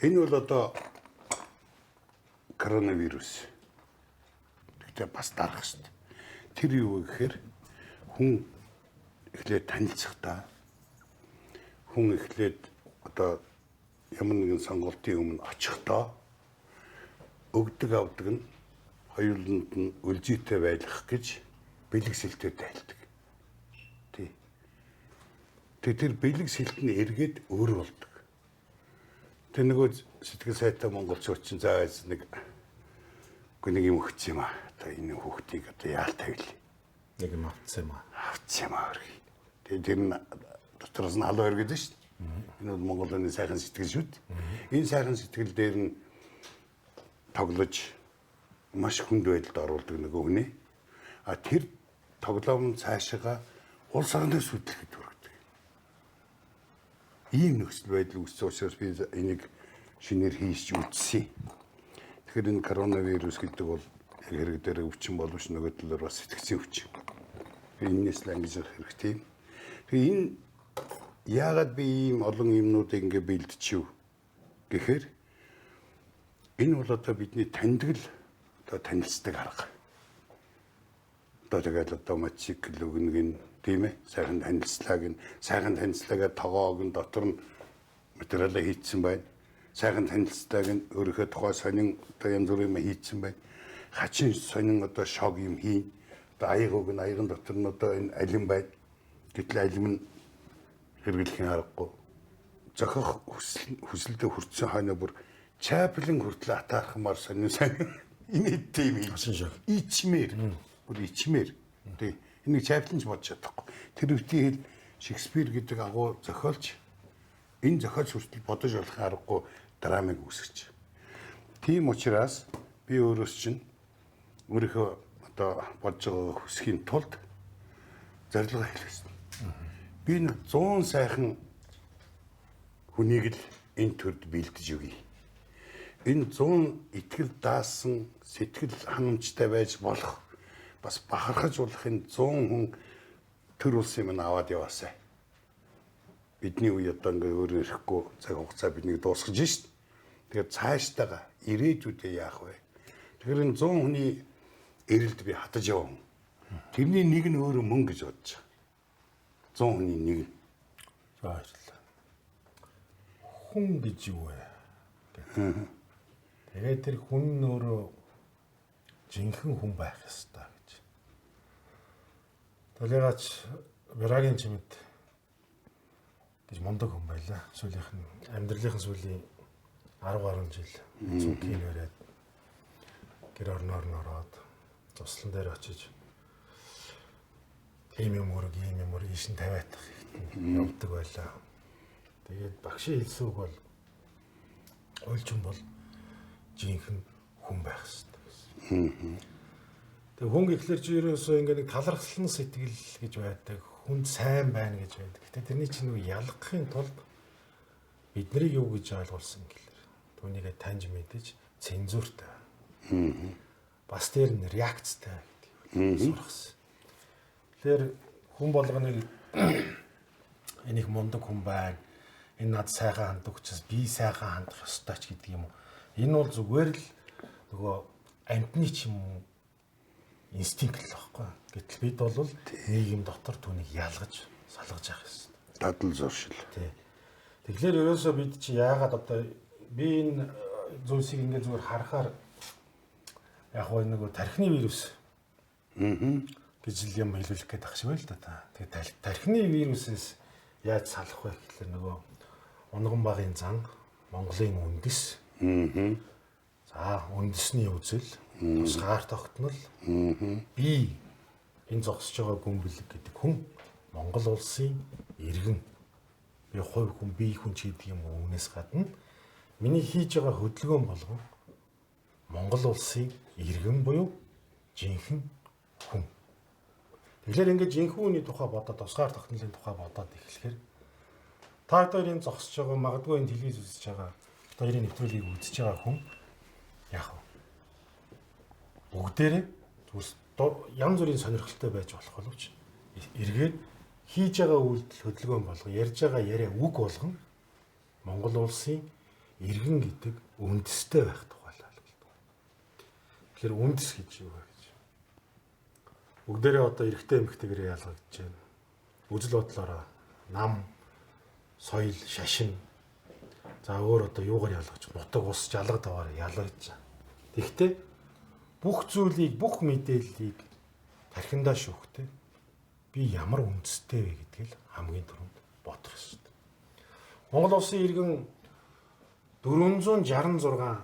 Энэ бол одоо коронавирус. Тэгтээ бас дарах шүү дээ. Тэр юу вэ гэхээр хүн эхлээд танилцахдаа хүн эхлээд одоо ямар нэгэн сонголтын өмнө очихдоо өгдөг авдаг нь хоёуланд нь үлжийтэй байлгах гэж бэлэг сэлтээр тайлдаг. Тий. Тэр бэлэг сэлт нь эргээд өөр болдог. Тэр нөгөө сэтгэл сайтай монголчууд чинь заавал нэг юм өгч юм аа. Одоо энэ хүүхдийг одоо яалтай байли. Нэг юм авцсан юм аа. Авцсан юм аа. Тэгээд тэр нь дотроос нь халуун өргөд шүү дээ. Энэ бол Монголын сайхан сэтгэл шүү дээ. Энэ сайхан сэтгэл дээр нь тоглож маш хүнд байдалд оруулдаг нөгөө хүнээ. А тэр тоглоом цаашаа улс орноос хөдлөхөд хүргэдэг. Ийм нөхцөл байдал үүссэн учраас би энийг шинээр хийж үзсэн. Тэгэхээр энэ коронавирус гэдэг бол хэрэг дээр өвчин боловч нөгөө талаар бас сэтгцийн өвчин. Энээс л ангиж хэрэгтэй. Тэгээ энэ яагаад би ийм олон юмнуудыг ингэ бэлдчихв гэхээр энэ бол одоо бидний таньдаг л одоо танилцдаг арга. Одоо тэгэл одоо мотоцикл өгнөг нь тийм ээ сайхан танилцлаагаа тогоог нь дотор нь материалаа хийцэн байна. Сайхан танилцлааг нь өөрийнхөө тухай сонин одоо янз бүрийн юм хийцэн байна. Хачин сонин одоо шог юм хийн. Одоо аягын дотор нь одоо энэ алим байна. Гэтэл алим нь хэрэглэхийн аргагүй. Зохих хүсэлдээ хүрсэн хойно бүр чаплын хүртэл атаархмаар сонин энэ тийм ичмэр. Бүр ичмэр. Тэг. Энийг чаплынч бодож чадахгүй. Тэр үеийн хэл Шекспир гэдэг агуу зохиолч энэ зохиолч хүртэл бодож болох аргагүй драмыг үүсгэж. Тийм учраас би өөрөөс чинь өөрийнхөө одоо бодож байгаа хүсхийн тулд зорилгоо хэлсэн. Би нэг 100 сайхан хүнийг л энэ төрд бэлдэж өгье. Энэ 100 итгэл даасан сэтгэл ханамжтай байж болох бас бахархаж болох энэ 100 хүн төр улсын минь аваад яваасай. Бидний үе одоо ингээ өөрөө ирэхгүй цаг хугацаа биднийг дуусгаж шít. Тэгээд цаашдаа ирээдүйдээ яах вэ? Тэгэхээр энэ 100 хүний эрэлд би хатаж явна. Тэрний нэг нь өөрөө мөн гэж бодож байгаа. 100 хүний нэг нь. За баярлалаа. Хүн гэж юу вэ? Тэгээд тэр хүн нь өөрөө жинхэнэ хүн байх ёстой гэж. Толгойч Брагийн чимэд гэж мундаг хүн байлаа. Амьдралынхаа сүүлийн 10 гаруй жил зүгхийн өрөөд гэр орноор нь ороод туслан дээр очиж ийм юм ишин тавиатах явдаг байлаа. Тэгээд багшийн хэлсэн үг бол ойлчин бол жинхэнэ хүн байх ёстой гэсэн. Тэг хүн гэхлээр чи ерөөсөө ингээ нэг талархсан сэтгэл гэж байдаг, хүнд сайн байна гэж байдаг. Гэтэ тэрний чинь нэг ялгахын тулд бид нарыг юу гэж ойлгуулсан гэлэр. Түүнийгээ таньж мэдэж цензуртай. Бас тэр нь реакцтай гэдэг сургасан. Тэгэхээр хүн болгоныг энийг мундаг хүн байна. Энэ над сайхан ханддаг учраас би сайхан хандах ёстой ч гэдэг юм уу. Энэ бол зүгээр л нөгөө амьтны ч юм уу инстинкт л байхгүй. Гэтэл бид бол нийгэм дотор түүнийг ялгаж, салгаж явах ёстой. Дадал зуршил. Тий. Тэгэхээр ерөөсөө бид чи яагаад одоо би энэ зүйлсийг ингээд зүгээр харахаар яг нэг тархины вирус гэж л юм хэлүүлэх гээд ах шиг байл та. Тэгээд тархины вирусээс яаж салах вэ гэхэлэр нөгөө унган багын зан, Монголын үндэс. За, үндэсний үзэл, тусгаар тогтнол, би энэ зогсож байгаа гүнбэлэг гэдэг хүн Монгол улсын иргэн. Би хувь хүн, би хүн ч гэдэг юм үүнээс гадна миний хийж байгаа хөдөлгөөн болгон Монгол улсын иргэн буюу жинхэнэ хүн. Тэгэхээр ингээд жинхэнэ хүний тухай бодоод, тусгаар тогтнолын тухай бодоод эхлэхээр та хоёрын зогсож байгаа, магадгүй энэ телевиз үзэж байгаа, хоёрын нэвтрүүлгийг үзэж байгаа хүн яах вэ? Бүгдээрээ янз бүрийн сонирхолтой байж болох боловч эргээд хийж байгаа үйлдэл хөдөлгөөн болгон ярьж байгаа яриа үг болгон Монгол улсын иргэн гэдэг үндэстэй байх тухайлаа л гэдэг. Тэгэхээр үндэс гэж юу вэ гэж. Бүгдээрээ одоо эрэгтэй эмэгтэйгээр ялгагдж байна. Үзэл бодлороо нам, соёл, шашин. За өөр одоо юугаар ялгаж, нутаг ус жалга даваар ялгаж. Тэгэхдээ бүх зүйлийг, бүх мэдээллийг тархиндаа шүүхтэй би ямар үндэстэй вэ гэдгийг хамгийн түрүүнд бодох ёстой. Монгол улсын иргэн 466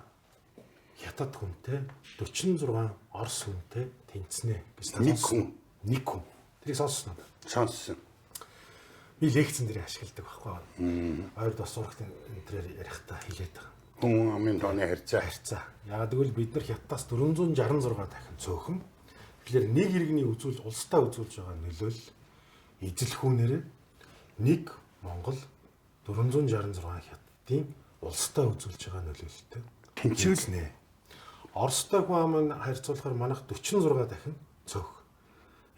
хятад хүнтэй 46 орос хүнтэй тэнцэнэ гэж нэг хүн. Тэрийг сонссон уу? Сонссон. Би лекцэн дээр ашигладаг байхгүй. Хоёр дос сурагт энэ дээр ярихдаа хэлээд байгаа. Хүн амын тооны харьцаа. Яагаад гэвэл бид нар хятадаас 466 дахин цөөхөн. Тэгэхээр нэг иргэний улстай үзүүлж байгаа нөлөөлөл эзэлхүүнээр нэг Монгол 466 хятадын улстай үзүүлж байгаа нөлөөлөлтэй тэнцвэрнэ. Оростой хүн амын харьцуулахаар манайх 46 дахин цөөх.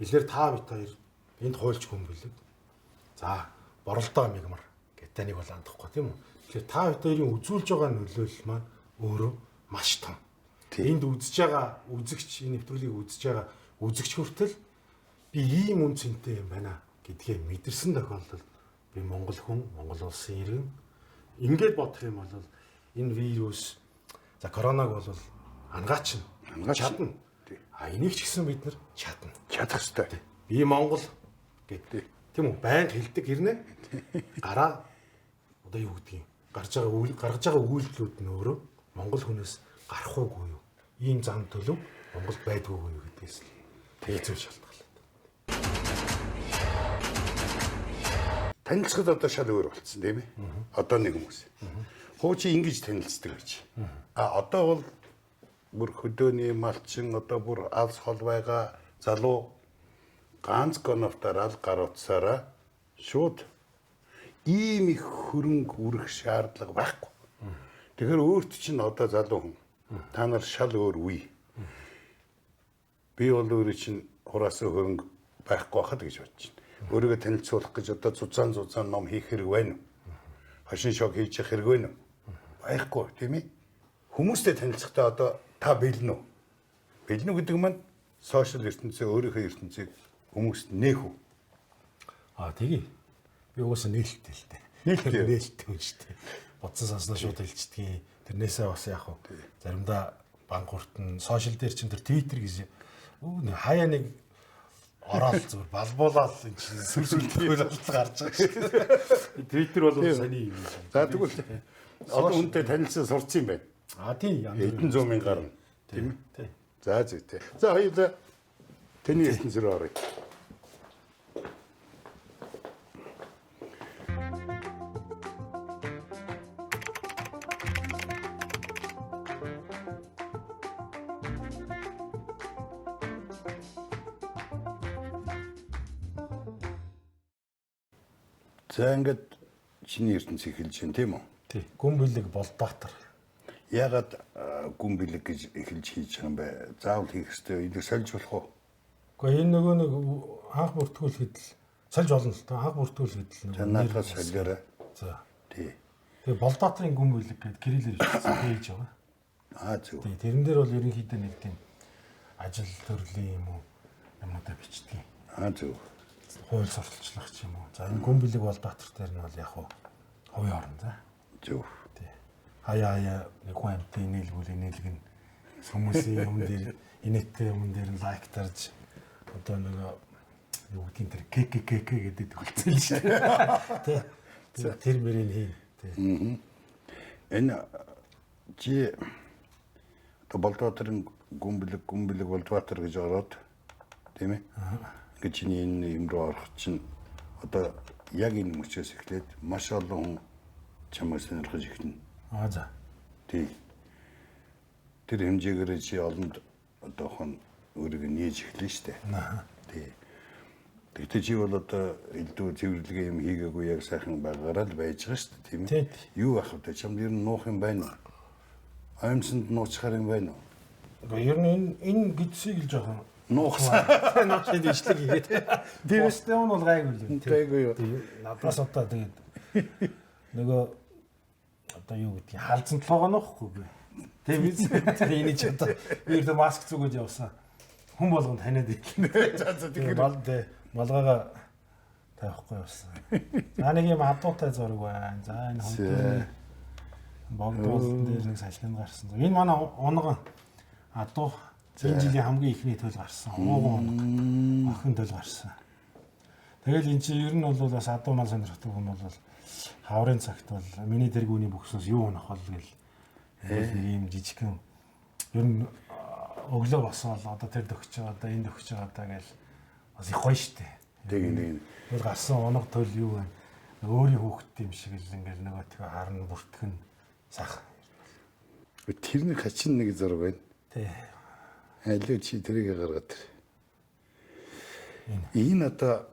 Илэр та бит хоёр энд хуульч хүн билэг. За, боролдоо мигмар гэдэг таныг бол андахгүй тийм үү? Тэгэхээр та хоёрын үзүүлж байгаа нөлөөлөл маань өөрөө маш том. Энд үзэж байгаа үзэгч, энэ нэвтрүүлгийг үзэж байгаа үзэгч хүртэл би ийм үн цэнтэй юм байна гэдгээ мэдэрсэн тохиолдолд би Монгол хүн, Монгол улсын иргэн ингээд бодох юм бол энэ вирус за коронавиг бол ангаач чадна. Энийг ч гэсэн бид нар чадна. Чадах ёстой. Би Монгол гэдэг тийм үү? Байнга хэлдэг хэрнээ. Гараа одоо юу гэдгийг гаргаж байгаа үйлдэлүүд нь өөрөө Монгол хүнээс гарах уугүй юу? Ийм зам төлөв Монгол байдгүй юу гэдгээс л тээцүү шалтгаалаад. Танилцахад одоо шал өөр болцсон тийм ээ. Одоо нэг хүмүүс. Хуучин ингэж танилцдаг гэж. Одоо бол бүр хөдөөний малчин одоо бүр алс хол байгаа залуу ганц гоновтараа гар утсаараа шууд ийм их хөрөнгө үрэх шаардлага байхгүй. Тэгэхээр өөрт чинь одоо залуу хүн та нар шал өөр үе. Би бол өөрөө чинь хураасан хөрөнгө байхгүй байхад гэж бодож байна. Өөрийгөө танилцуулах гэж одоо зузаан ном хийх хэрэг байна уу? Хошин шог хийж явах хэрэг байна уу? Байхгүй тийм ээ. Хүмүүстэй танилцахдаа одоо та бэлэн үү? Бэлэн үү гэдэг маань сошиал ертөнцийн өөрийнхөө ертөнцийг хүмүүст нээх үү? Тэгээ. Би угаасаа нээлттэй л дээ. Нээлттэй хүн шүү дээ. Бодсон санснаа шууд хэлцдэг. Тэрнээсээ бас яг хөө заримдаа банкурт нь сошиал дээр чинь тэр Twitter гэж хаяа нэг ороод зүгээр балбуулаад энэ чинь сүрсүүлтээр болтол гарч байгаа шүү дээ. Twitter бол сони юм. За тэгвэл олон хүнтэй танилцсан сурцсан юм байна. Тийм. Эдэн зуун мянгаар нь тийм ээ. За зүйтэй. За хоёулаа тэний ертөнцөөр оръё. За ингээд чиний ертөнцийг хэлж байна тийм үү? Тийм. Гүн бэлэг Болбаатар. Ягаад гүн бэлэг гэж эхэлж хийж байгаа юм бэ? Заавал хийх ёстой. Энийг сольж болох уу? Гэхдээ энэ нөгөө нэг анх бүртгүүлэхэд л сольж болно л доо. Анх бүртгүүлэхэд л За наадаас солиорой. За. Тий. Тэгээ Болбаатарын гүн бэлэг гэдэг кириллээр хийж байгаа. Зөв. Тийм. Тэрэн дээр бол ерөнхийдөө нэг тийм ажил төрлийн юм уу юмудаа бичдэг. Зөв. Хууль сурталчлах ч юм уу. За энэ гүн бэлэг Болбаатар дээр нь бол яг хуу хувийн орн за. Зөв. Тий. Хаяа нэг хүн амтны нээлгэн хүмүүсийн юм дээр инээдтэй юм дээр лайктарж одоо нэг юу гэдгийг тэр ККК гэдэг төгөлцөл шүү дээ. Тий. Тэр мөрийн хийн. Тий. Энэ чи Болбаатарын гүн бэлэг Болбаатар гэж ороод тийм ээ. Ингээд чиний энэ юм руу орох чинь одоо яг энэ мөчөөс эхлээд маш олон хүн чамаас сонирхож эхэлнэ. За. Тий. Тэр хэмжээгээр чи олонд одоохон өөрийгөө нээж эхлэв штэ. Тий. Тэгтээ чи бол одоо элдв цэвэрлэгээ юм хийгээгүй яг сайхан байгаараа л байж байгаа штэ тийм ээ. Юу ах вэ? Чамд ер нь нуух юм байна уу? Аимсанд нууцхаар юм байна уу? Гэхдээ ер нь энэ гидсийг л жоохон нуухсан. Нууцны дэвшлэг хийгээд. Тэрстэй нь бол гайгүй л юм. Гайгүй юу. Надаас одоо тэгээд нөгөө одоо юу гэдгийг халзан толгоо нөхгүй. Тэгээ би энийг ч одоо би өөртөө маск зүгөөд явсан. Хүн болгонд таниад ирлээ. За тэгэхээр малгайгаа тавихгүй явсан. За нэг юм адуутай зураг байна. За энэ хоног богдуулсан дээр нэг салхинд гарсан. Энэ манай унган адуу энэ жилийн хамгийн ихний төл гарсан. Ууган унга. Охин төл гарсан. Тэгэл эн чинь ер нь бол бас адуу мал сонирхдаг хүн бол хаврын цагт бол миний тэргүүний бүхсээс юу унах бол гэл нэг юм жижигхэн ер нь өглөө босоод одоо тэр дөгч байгаа одоо энэ дөгч байгаа даа гэл бас их гоё штэ. нэг Тэр гарсан унаг төл юу вэ? Өөрийн хүүхэд юм шиг л ингээл нөгөө тэгээ харна бүртгэн сах. тэрний хачин нэг зураг байна. Тий. Алуу чи тэрийг гаргаад тэр. Энэ одоо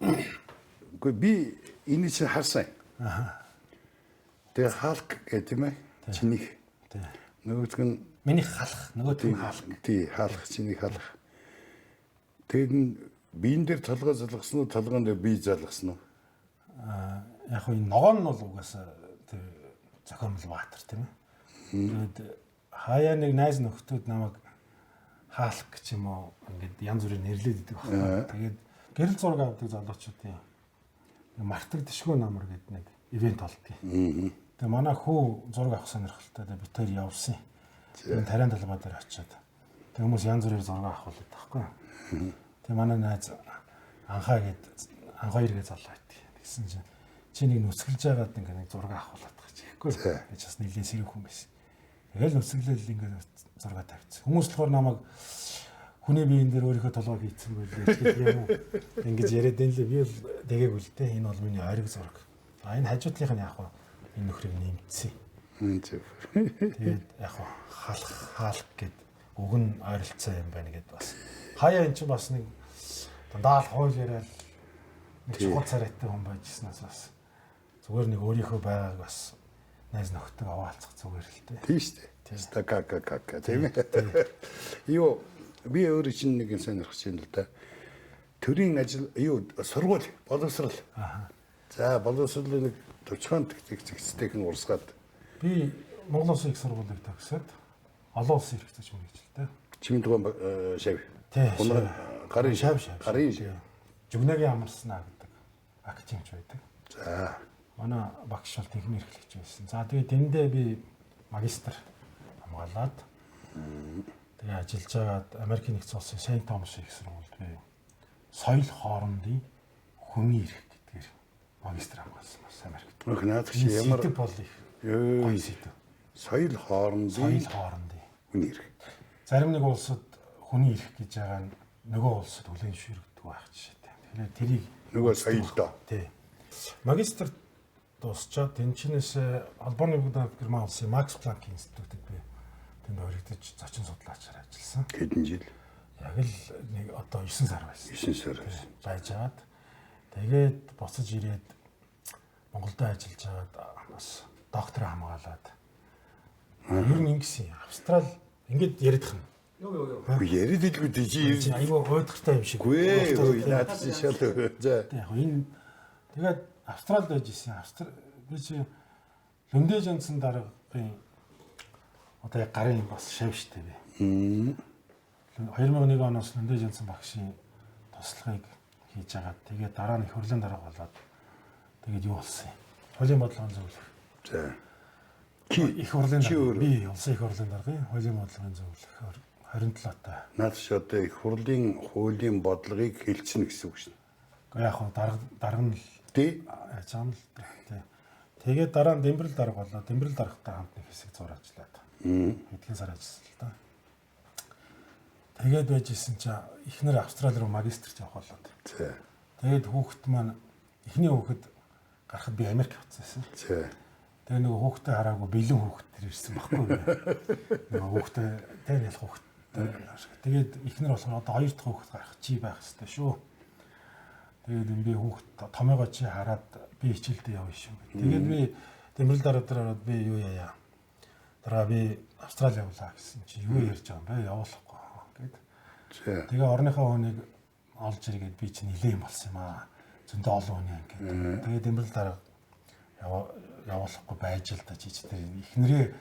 үгүй би энэ чинь харсан. Аха. Тэгээ хаалк гэдэг юм ээ. Чинийх. Тий. Нөгөөдг нь Миний халах, нөгөөдг нь хаалх. тий хаалх чинийх хаалх. Тэгээд нь биен дээр толгой залгасан уу, толгойн дээр бие залгасан уу? Яг хөө энэ ногоон нь бол угаасаа тэр зохиомл баатар тийм ээ. Тэгээд хаяа нэг найз нөхдүүд намайг хаалх гэж юм уу ингээд янз бүрийн нэрлээд идэг байна. Тэгээд гэрэл зураг авдаг залуучуудын мартагдшгүй намар гэдэг нэг ивент болдгий. Тэгээ манай хүү зураг авах сонирхолтой бид тээр явсан. Энэ тариан талбай дээр очиод. Тэг хүмүүс янз бүрээр зураг авах болоод таахгүй. Тэгээ манай найз анхаа гээд анхаяр гэж залуу байдгийг. Тэгсэн чинь чи нэг нүсгэлж байгаад ингээ нэг зураг авах болоод байгаа чи. Тэгэхгүй. Би ч бас нэлийн сэрэг хүн байсан. Тэгэл нүсгэлэл ингээ зураг тавьчихсан. Хүмүүс болохоор намайг хүний биеийн дээр өөрийнхөө толгойг хийцэн байлээ гэдэг юм уу. Ингэж яриад энэ л би бол дэгээг үлдээ. Энэ бол миний ойрог зураг. А энэ хажуудлынх нь яг хаа энэ нөхрийг нэмсэн. Тэгээд яг хаалх гэд үг нь ойролцоо юм байна гэд бас. Хаяа эн чинь бас нэг дандаа л хууль яриад нэг чухал царайтай хүн байжснаас бас зүгээр нэг өөрийнхөө байгааг бас найз нөхдөд аваалцах зүгээр л дээ. Тийм шүү дээ. Стакакакака тийм ээ. Юу би өөрөө чинь нэг юм сонирхож байна л да. Төрийн ажил юу сургууль боловсрал. За боловсролын нэг төвчхон зэгцтэйг нь урсгаад би Монгол Улсын их сургуулийг төгсөөд олон улсын эрх зүйч мэргэжил дээ. чимийн дугаан шав. Тий. Гарын шав. Жүгнэгийн амарснаа гэдэг академич байдаг. За. Манай багш бол техник эрхлэгч байсан. За тэгээд тэндээ би магистр хамгаалаад тэгээ ажиллаж байгаад Америкийн нэгдсэн улсын Сент Томас их сургуульд би соёл хоорондын хүний эрх гэдгээр магистр хамгаалсан бас Америкт. Наад чи ямар бол их гоё сэдв. Соёл хоорондын хүний эрх. Зарим нэг улсад хүний эрх гэж байгаа нь нөгөө улсад хүлээн зөвшөөрөгдөг байх жишээтэй. Тэгэхээр тэрийг нөгөө соёлдоо. Тий. Магистр дуусчаад тэнчнээс Албаны бүгд Герман улсын Макс Планк институтэд би тэнд хоригдож зочин судлаачаар ажилласан. Хэдэн жил? Яг л нэг одоо 9 сар байсан. 9 сар байсан. Байж аваад тэгээд буцаж ирээд Монголд ажиллаж аваад бас доктор хамгаалаад ер нь ингэсэн Австрал ингээд яридах юм. Юу. Яриад илгүй тийч айгүй ойдгартай юм шиг. Гүй наад чи шал. За. Яг энэ тэгээд Австралид байж исэн. Би чи Лүндэ Жонсон дараагийн одоо яг гарын бас шав штэ би. 2001 оноос Лүндэ Жонсон багшийн туслахыг хийж агаад тэгээд дараа нь их хурлын дарга болоод тэгээд юу болсон юм? Хуулийн бодлогын зөвлөх. За. Их хурлын дарга би улсын их хурлын даргын хуулийн бодлогын зөвлөх 27-тай. Наад чи одоо их хурлын хуулийн бодлогыг хэлчихнэ гэсэн үг шин. Яг хоо дарга нь л тий чам л тий. Тэгээд дараа нь Дэмбэрэл дарга болоо. Дэмбэрэл даргатай хамт нэг хэсэг зур ажиллаад. Хэдхэн сар ажилласан л да. Тэгээд байж исэн чи эхнэр Австрали руу магистрч явах болоод. За. Тэгээд хүүхэд маань эхний хүүхэд гарахад би Америк явцсан. За. Тэгээ нөгөө хүүхдээ хараагүй бэлэн хүүхэд тэр ирсэн баггүй. Нөгөө хүүхдээ тэр ялах хүүхэд. Тэгээд эхнэр болохоор одоо хоёр дахь хүүхэд гарах чи байх хэрэгтэй шүү. Тэгээд би хүүхэд томоогоо чи хараад би хичээлдээ явна шүү. Тэгээд би Дэмбэрэл дараад би юу яая. Дараа би Австрали явлаа гэсэн чи юу ярьж байгаа юм бэ? Явуулахгүй гэд. Тэгээ орныхоо хүнийг олж иргээд би чи нилээн болсон юм аа. Зөндөө олон хүн юм гэдэг. Тэгээд Дэмбэрэл дараа явуулахгүй байж л да жиж тэр эхнэрээ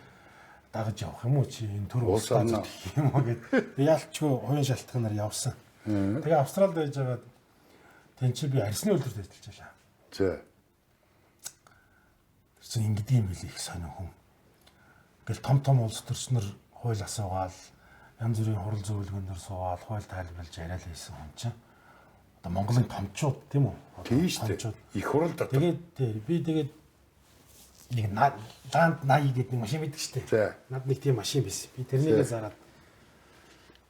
дагаж явах юм уу чи энэ төр Улс орноо юм уу гэдэг. Яалтчгүй хувийн шалтгаанаар явсан. Тэгээ Австралид байж байгаа тэнцээ би арсны үйлдвэрт ажиллаж байлаа. За. Тэр чинь ингэдэг юм билий их сонин хүн. Ингээл том улс төрснөр хууль асуугаал янз бүрийн хурал зөвлөгөөнөөр суугаал хууль тайлбарлаж яриад байсан хүн чинь. Одоо Монголын томчууд тийм үү? Тийм шүү дээ. Их хурал дотор. Тэгээд нэг ланд 80 гэдэг нэг машин байдаг шүү дээ. Над нэг тийм машин байсан. Би тэрнийгээ зараад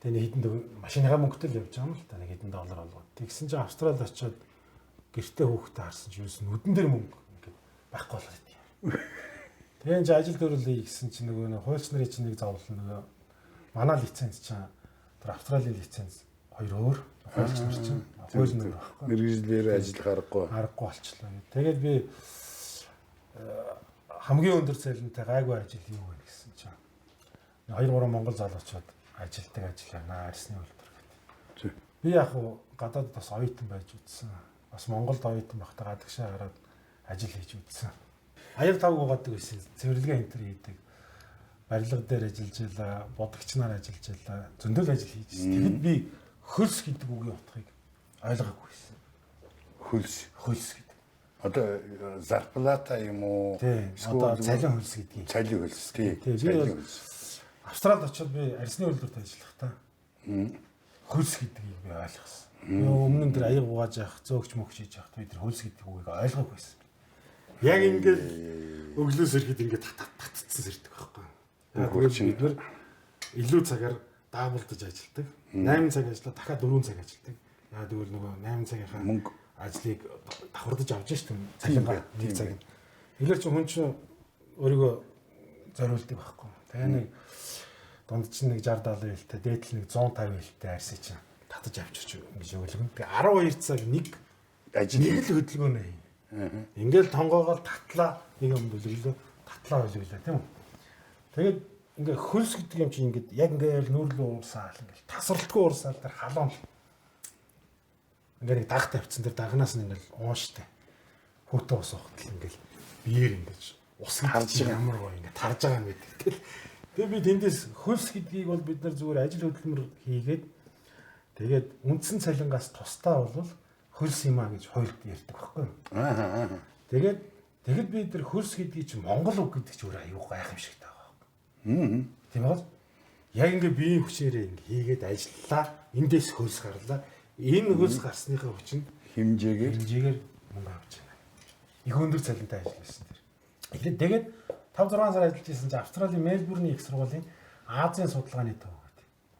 тэгээ нэг хэдэн машиныхаа мөнгөтэй л явж байгаа юм л та нэг хэдэн доллар олгоод. Тэгсэн чинь Австралид очиод гэртээ хүүхдээ харсан чинь юусэн нүдэн дээр мөнгө ингээд байхгүй болоод идэв. Тэгээ энэ ажил төрөлий гэсэн чинь нөгөө хуульч нарын чинь нэг зовлон нөгөө манай лиценз чинь тэр Австралийн лиценз хоёр өөр хуульч нар чинь хууль нэг байхгүй. Мэргэжлэр ажиллах аргагүй болчихлоо. Тэгээд би хамгийн өндөр цалинтай гайгүй ажил юу вэ гэсэн чинь 2-3 монгол залуучууд ажилтдаг ажиллана арсны үйлдвэр гэдэг. Би яг хуу гадаад бас оюутан байж үзсэн. Бас Монголд оюутан байхдаа гадагшаа гараад ажил хийж үзсэн. Аяр тавг угаадаг байсан. Цэвэрлэгээ энтер хийдэг. Барилга дээр ажиллаж байлаа, бодогч нар ажиллаж байлаа. Зөндөл ажил хийжсэн. Тэгэд би хөлс гэдэг үгийн утгыг ойлгоогүй байсан. Хөлс гэдэг. Одоо зарплата юм уу? Одоо цалин хөлс гэдгийг. Цалин хөлс тий. Би Австралид очиод би арсны үйлдвэрт ажиллахдаа хөлс гэдгийг би ойлгосон. Өмнө нь тэр аяг угааж явах, зөөгч мөгч хийж явах би тэр хөлс гэдэг үгийг ойлгоогүй байсан. Яг ингээд өглөөс ирэхэд ингээд татцсан сэрдэг байхгүй. Яг бид нар илүү цагаар даавалдаж ажилладаг. 8 цаг ажиллаад дахиад 4 цаг ажилладаг. Яг тэгвэл нөгөө 8 цагийнхаа мөнгө ажлыг давхардаж авч шүү дээ. Цалингаа нэг цаг. Илэр чи хүн чинь өөрийгөө зориулдаг байхгүй. Тэгээ нэг дунд чинь нэг 60 70 хэлтэй, дээдл нэг 150 хэлтэй арьсыг чинь татаж авчирч ингэж өглөгөн. Тэгээ 12 цаг нэг ажил хөдөлгөөнэ. Ингээл тонгоогоор татлаа нэг юм бүлэглээ, татлаа бүлэглээ тийм үү. Тэгээд ингээ хөлс гэдэг юм чинь ингээд яг ингээл нүүрлөө уурсаал ингээл тасралтгүй уурсаал тэр халуун ингээ нэг даг тавьчихсан тэр дагнаас нь ингээл ууштай. Хүүтэн ус ухтал ингээл биеэр ингээд ус харж ямар гоо ингээд тарж байгаа юм гэдэг. Тэгээ би тэндээс хөлс гэдгийг бол бид нар зүгээр ажил хөдөлмөр хийгээд тэгээд үндсэн цалингаас тусдаа бол хөлс юм а гэж хуульд ярьдаг байхгүй юу. Тэгээд би тэр хөлс гэдгийг чинь монгол үг гэдэг чинь өөр аюу гайх юм шиг тагаа. Тийм бол яг ингээ биеийн хүчээрээ ингээ хийгээд ажиллаа. Эндээс хөлс гарлаа. Энэ хөлс гарсныхаа хүчинд хэмжээгээр мөнгө авч байна. Их өндөр цалинтай ажилласан тэр. Тэгээд 5-6 сар ажиллаж исэн чинь Австралийн Мельбурний их сургуулийн Азийн судалгааны төв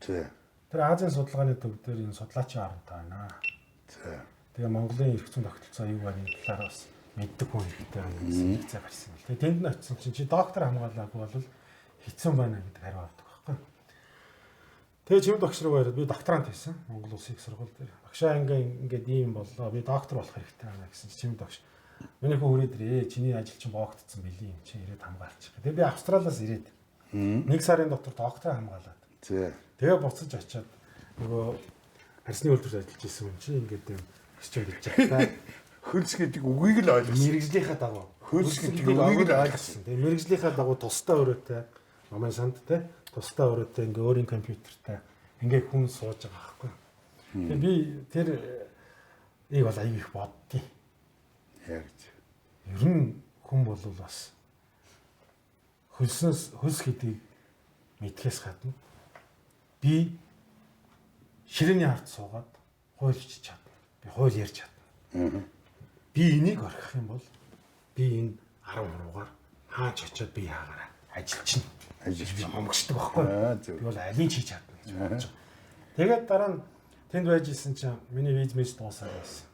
гэдэг. Тэр Азийн судалгааны төв дээр энэ судлаачийн харантай байна. Тэгээ Монголын эрх зүйн тогтолцоо юу байна энэ талаар бас мэддэг хүн хэрэгтэй байна гэсэн хэлцээ гарсан. Тэгээ тэнд нь очисон чинь чи доктор хамгаалаагүй бол хэцүү байна гэдэг хариу авдаг байхгүй. Тэгээ чимд багш руу яриад би докторант хийсэн Монгол Улсын их сургууль дээр. Багшаа ингээд ийм боллоо. Би доктор болох хэрэгтэй байна гэсэн чимд багш. Миний хөө хүрээд ирээ. Чиний ажил чинь боогдсон билий юм чи ирээд хамгаалчих. Тэгээ би Австралиас ирээд 1 сарын дотор доктор хамгаалаад. Тэгээ буцаж очиад нөгөө арсны үйлдвэрт ажиллаж исэн хүн чинь ингээд юм хичээл хийж байгаа. Хөлс гэдэг үгийг л ойлгосон. Мэргэжлийнхаа дагуу. Хөлс гэдэг үгийг л ойлгосон. Тэгээ мэргэжлийнхаа дагуу тусдаа өрөөтэй номын санд те тусдаа өрөөтэй ингээ өөрийн компьютертай ингээ хүн сууж байгаа байхгүй. Тэгээ би тэр бол аяг их боддیں۔ Яг. Ер нь хүн бол бас хөлс гэдгийг мэдхээс гадна би ширээний ард суугаад хуульч чадна. Би хууль ярьж чадна. Би энийг орхих юм бол би энэ 10 хуруугаар хаач очиод би яагараа ажилчна. Би хомгчдаг байхгүй. Би бол алийг хийж чадна гэж бодож байгаа. Тэгээд дараа нь тэнд байж исэн чинь миний виз мэс дуусаад байсан.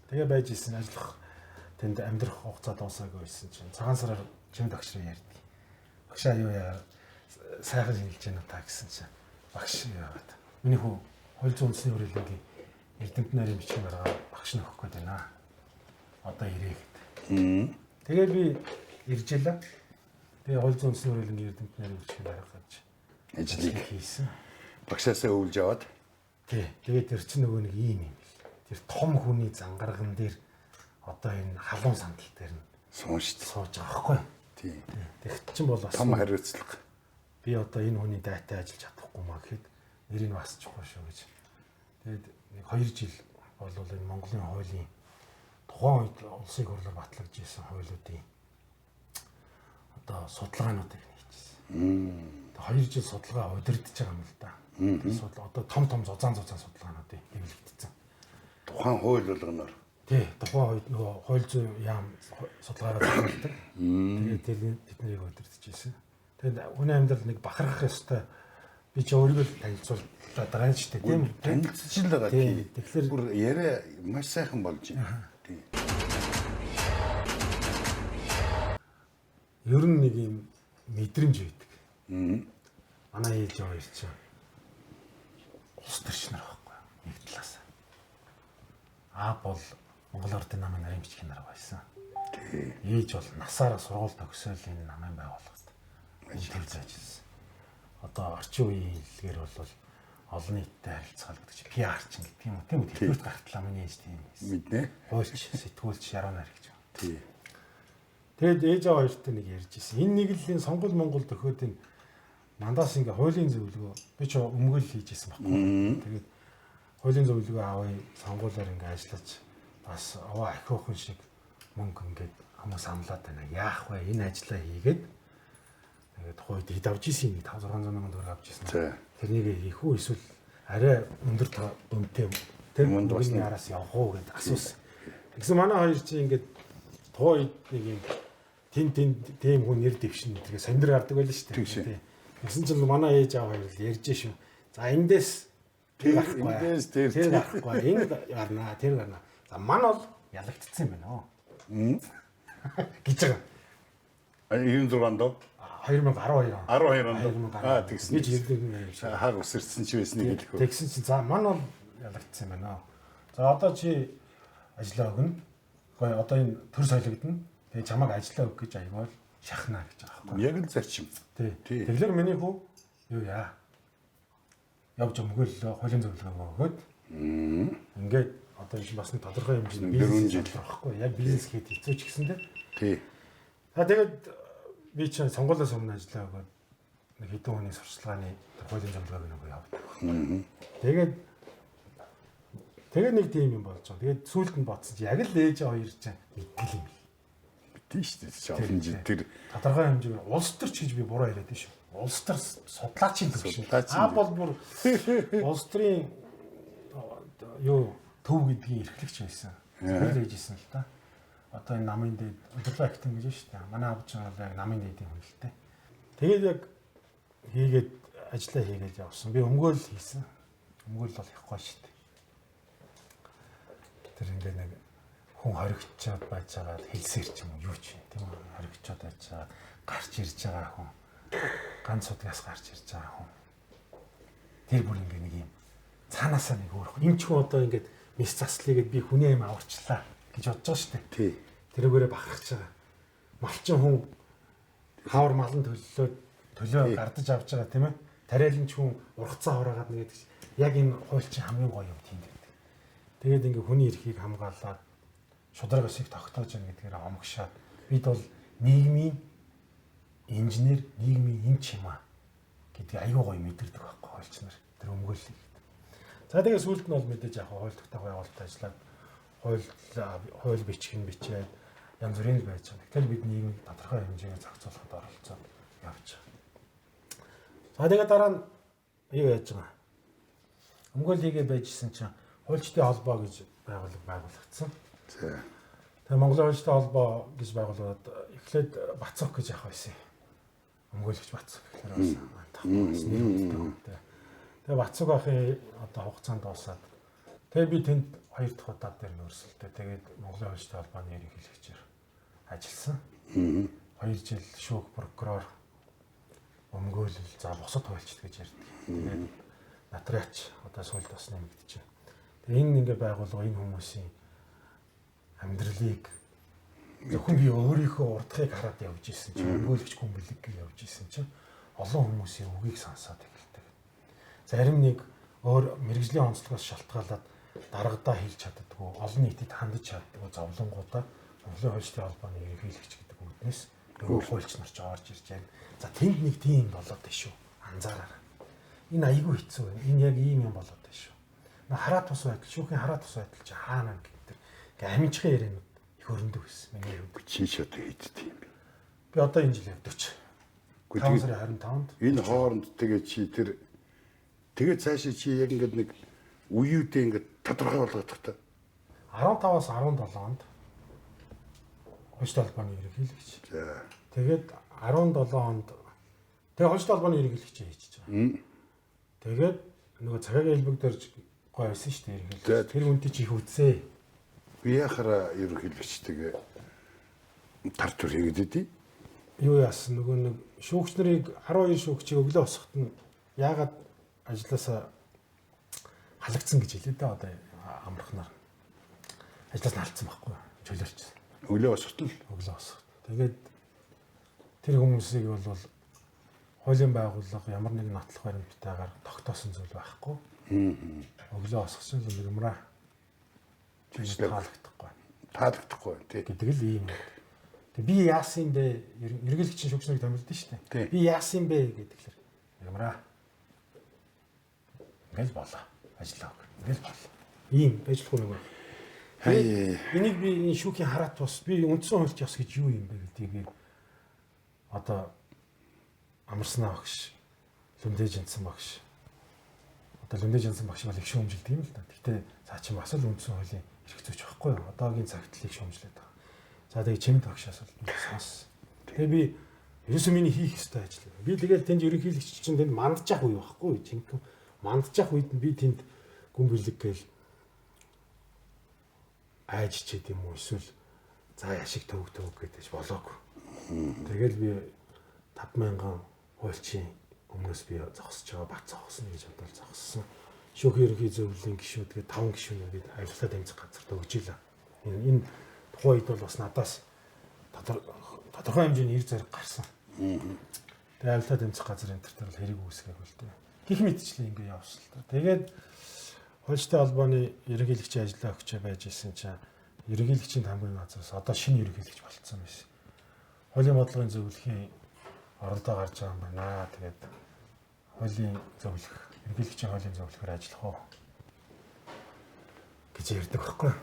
Тэгээ байж исэн ажиллах тэнд амьдрах хугацаа дуусаагүй байсан чинь цагаан сараар чимд багш руу ярьдаг. Багшаа юу яа сайхан хэлж яана та гэсэн чинь багш яагаад миний хүү хууль зүйн үндэсний хүрээлэнгийн эрдэмт нарийн бичгийн гаргаа багш нөхөх гээд байна. Одоо ирээ гэдэг. Тэгээ би ирж ялаа. Тэгээ хууль зүйн үндэсний хүрээлэнгийн эрдэмт нарийн бичгийн гаргаа гэж ажлыг хийсэн. Багшаасаа өвлж аваад. Тэгээд тэр чинь нөгөө нэг ийм юм бил. Тэр том хүний зангарган дээр одоо энэ халуун сандал дээр нь Суун шүү дээ. сууж байгаа байхгүй. Тийм. Тэгт чинь бол бас Том хариуцлага. би одоо энэ хүний дайтай ажиллаж чадахгүй маа гэхэд нэрийг бас чухал шүү гэж. Тэгээд нэг 2 жил бол энэ Монголын хуулийн тухайн үед улсын хурлаар батлагдж исэн хуулиудын одоо судалгаануудыг хийчихсэн. 2 жил судалгаа удирдах байгаа юм л да. Судалгаа одоо том зузаан судалгаануудыг хэвлэгдсэн. Тухайн хууль болгоноор. Тий, тухайн үед нөгөө хууль зүйн яам судалгаагаа хийдэг. Тэгээд тэднийг удирдах исэн. Тэгээд хүний амьдрал нэг бахархах ёстой. Би ч өөрийгөө танилцуулаад байгаа юм шүү дээ, тийм үү? Танилцж л байгаа тийм. Тэгэхээр бүр яриа маш сайхан болж байна. Тийм. ер нь нэг юм мэдрэмж байдаг. Манай ээж хоёр чинь улс төрч нар байхгүй нэг талаас. Бол Монгол Ордын намын нарийн бичгийн нар байсан. Ээж бол насаараа сургууль төгсөөл энэ намын байгууллагад ажиллаж ажилласан. Одоо орчин үеийн хэллэгээр бол олон нийтэд харилцаал гэдэг чинь PR ч гэдэг юм уу тийм үү? Тэтгэврт гаргалаа миний ээж тийм байсан. Мэднэ. Хуульч, сэтгүүлч, яруу найр гэж. Тийм. Тэгэд ээж аваа хоёртой нэг ярьж ирсэн. Энэ нэг л сонгол Монгол төхөөд энэ мандаас ингээ хуулийн зөвлөгөө би ч өмгөөл хийж ирсэн байхгүй. Тэгээд хуулийн зөвлөгөө авъя сонгуулиар ингээ ажиллаж бас аваа ахиухан шиг мөнгө ингээд хүмүүс амлаад байна. Яах вэ? Энэ ажлаа хийгээд тэгээд хойд хэд авч ирсэн 5-600 мянган төгрөг авч ирсэн. Тэрнийг хийх үү эсвэл арай өндөр дүнтэй тэр мөнгөний араас явах уу гэдээ асуусан. Тэгсэн манай хоёр чинь ингээд тухайд нэг юм тийм хүн нэр дэвшин тэгээ сандраг гардаг байлаа шүү дээ. Тэгсэн чинь манай ээж аав хоёр л ярьж шүү. За эндээс тэр гарахгүй. Энэ гарнаа, тэр гарнаа. За мань бол ялагдчихсан юм байна оо. Гэж байгаа. 96 доо. 2012 он. 12 онд. Тэгсэн. Гэж ярьдаг юм шиг. Хаг өсөрсөн ч байсныг хэлэхгүй. Тэгсэн чинь за мань бол ялагдчихсан юм байна. За одоо чи ажиллаа өгнө. Гэхдээ одоо энэ төр солигдно. Тэгээ чамайг ажиллаа өг гэж аягвал шахна гэж байгаа байхгүй. Яг л зарчим. Тий. Тэгэхээр миний хүү юу яа? Явж өмгөөлөө хуулийн зөвлөгөө өгөөд. Ингээд одоо энэ бас нэг тодорхой хэмжээний бизнес байхгүй. Яг бизнес хийх хэцүү ч гэсэндээ. Тий. Тэгээд би чинь сонгуулиас өмнө ажиллаа өгөөд нэг хэдэн хүний сурчлагын хуулийн зөвлөгөөг нөгөө явуулдаг. Тэгээд нэг тийм юм болж байгаа. Тэгээд сүүлд нь бодсон чи яг л ээж хоёр чинь итгэл юм. Тийм шүү дээ. Тэр тодорхой хэмжээгээр улс төрч гэж би буруу яриад шүү. Улс төр судлаачийн төв. Бол бүр улс төрийн юу төв гэдгийг эрхлэгч байсан. Тэр ээжсэн л да. Одоо энэ намын дээд удирдлага актив гэж шүү дээ. Манай аав чинь бол яг намын дээдийн хүн л дээ. Тэгээд яг хийгээд ажиллаа хийгээд явсан. Би өмгөөл хийсэн. Өмгөөл бол ихгүй шүү дээ. Тэр ингээд нэг хүн хоригчод байж байгаа хэлсээр ч юм уу юу ч юм тийм үү хоригчод байж байгаа гарч ирж байгаа хүн ганц удаас гарч ирж байгаа хүн тэр бүр ингээд нэг юм цаанаасаа нэг өөр хүн. Эм ч хүн одоо ингээд мис заслыгээд би хүний юм аварчлаа гэж бодож байгаа шүү дээ. Тий. Тэрүүгээрээ бахархаж байгаа. Малчин хүн хавар малын төлөө гардаж авч байгаа тийм ээ. Тариаланч хүн ургацаа хураагаад нэгэд яг энэ хуульчин хамгийн гоё юм тийм гэдэг. Тэгээд ингээд хүний эрхийг хамгаалаад шударга шиг тогтоож яах гэдгээр омгшаад бид бол нийгмийн инженер, нийгмийн эмч юм аа гэдгийг аюу гоё мэдэрдэг байхгүй хуульч нар. Тэр өмгөөллийг. За тэгээд сүүлд нь бол мэдээж яг хууль тогтоох байгууллагад ажиллаад хууль бичгэн бичээд янз бүрийн л байж байгаа. Тэгэхээр бид нийгмийг тодорхой хэмжээгээр зохицуулахад оролцоод явж байгаа. За тэгээд дараа нь юу яаж байгаа? Өмгөөллийгээ байжсэн чинь хуульчдын холбоо гэж байгуулагдсан. Тэгээ Монголын хуульчдын холбоо гэж байгуулад эхлээд Бацок гэж ах байсан. Өмгөөлөгч Бацок гэхээр байсан. Тэгээ Бацок ахын одоо хугацаанд дуусаад тэгээ би тэнд 2 дахь удаа дээр нөрсөлтэй. Тэгээд Монголын хуульчдын холбооны ерөнхийлөгчөөр ажилласан. 2 жил шүүх прокурор өмгөөлөл за босод хуульчд гэж ярьдаг. Тэгээд натрач одоо сүүлд бас нэмэгдэж байна. Тэгээ энэ ингээ байгуулга энэ хүмүүсийн амьдралыг зөвхөн би өөрийнхөө урдхыг хараад явж исэн чинь өмгөөлөгч хүн бэлэг гэж явж исэн чинь олон хүмүүсийн үгийг сонсоод эхэлдэг. Зарим нэг өөр мэрэгжлийн онцлогоос шалтгаалаад дарагдаа хэлж чаддаггүй, олон нийтэд хандж чаддаггүй зовлонгуудаа Монголын хуульчдын холбооны ерөнхийлөгч гэдэг үгнээс нөгөө хуульч нар ч орж ирж байна. За тэнд нэг тийм болоод байна шүү. Анзаараарай. Энэ айгүй хэцүү байна. Энэ яг ийм юм болоод байна шүү. Хараат тус байдал, шүүхийн хараат тус байдал чи хаана гэдэг. Ингээ амжихын яриануд их өрөндөө байсан. Миний хувьд Чи ч одоо хийдтэй юм бэ. би одоо энэ жил явдаг ч. 5 сарын 25-нд Энэ хооронд тэгээд чи тэр тэгээд цаашаа чи яг ингээд нэг үеүдээ ингээд тодорхой болгох та. 15-аас 17-нд хуульчдын холбооны ерөнхийлөгч. За. Тэгээд 17 онд тэгээд хуульчдын холбооны ерөнхийлөгч хийчихэж байгаа. Тэгээд нөгөө цагаагийн хэлбэгдэрж гоё байсан шүү дээ ерөнхийлөгч. Тэр үнтэй чи их үтсээ. Би яхара ерөнхийлөгчтэйгээ тартур хийгээд идэв. Юу яасан нөгөө нэг шүүгч нарыг 12 шүүгчийг өглөө босоход нь яагаад ажлаасаа халагдсан гэж хэлээ дээ одоо амрахнаар. Ажлаас нь алдсан байхгүй чөлөөлчихсөн. Өглөө босоход л Өглөө босоход. Тэгээд тэр хүмүүсийг бол хуулийн байгууллага ямар нэгэн нотлох баримттайгаар тогтоосон зүйл байхгүй. Өглөө босгосон л юмраа. Таалагдахгүй. таалагдахгүй тий. Гэдэг л ийм. Тэг би яасан бэ? Ерөнхийлөгчийн шүүгчнийг томилдсон шүү дээ. Би яасан бэ гэдэглэр. Юмраа. Ингээл болоо. Ажиллаа. Ингээл болоо. Ийм ажиллахгүй нэг. Энийг би энэ шүүхийн хараат бас би үндсэн хуульч яс гэж юу юм бэ гэдгийг одоо амарснаа багш, Лүндэ Жансан багш. Одоо Лүндэ Жансан багш бол их шүүмжилдэг юм л да. Гэхдээ цаа чи бас л үндсэн хуулийн эрх зүйч байхгүй юу? Одоогийн цагт л их шүүмжлээд байгаа. За тэгээ чимд багшаас бол сонс. Тэгээ би ерөөсөө миний хийх ёстой ажил. Би тэгэл тэнд ерөнхийлөгч чинь тэнд мандчих үе байхгүй юу? Жинхэнэ мандчих үед нь би тэнд гүн бэлэг гээл айж чийд юм уу эсвэл за яшиг төв гэдэж болоогүй. Тэгэл би 5000 хуульчийн өмнөөс би зогсож байгаа бат зогсно гэж бодоод зогссон. Шүүхийн ерөнхий зөвлөлийн гишүүд тэгээд 5 гишүүнүүд авилтаа дамжих газарт өгч илаа. Энэ тухайн үед бол бас надаас тодорхой хэмжээний эр зэрэг гарсан. Тэгээд авилтаа дамжих газар энэ төр бол хэрэг үүсгэв л дээ. Гэх мэтчлээ ингэ явсан л та. Тэгээд хуульчдын холбооны ерөнхийлөгчийн ажиллаа өгч байж исэн чинь ерөнхийлөгчийн хамгийн газраас одоо шинэ ерөнхийлөгч болцсон байсан. Хуулийн бодлогын зөвлөхийн оролдоо гарч байгаа юм байна. Тэгээд хуулийн зөвлөх, ерөнхийлөгчийн хуулийн зөвлөхөөр ажиллах уу гэж ярьдаг байхгүй.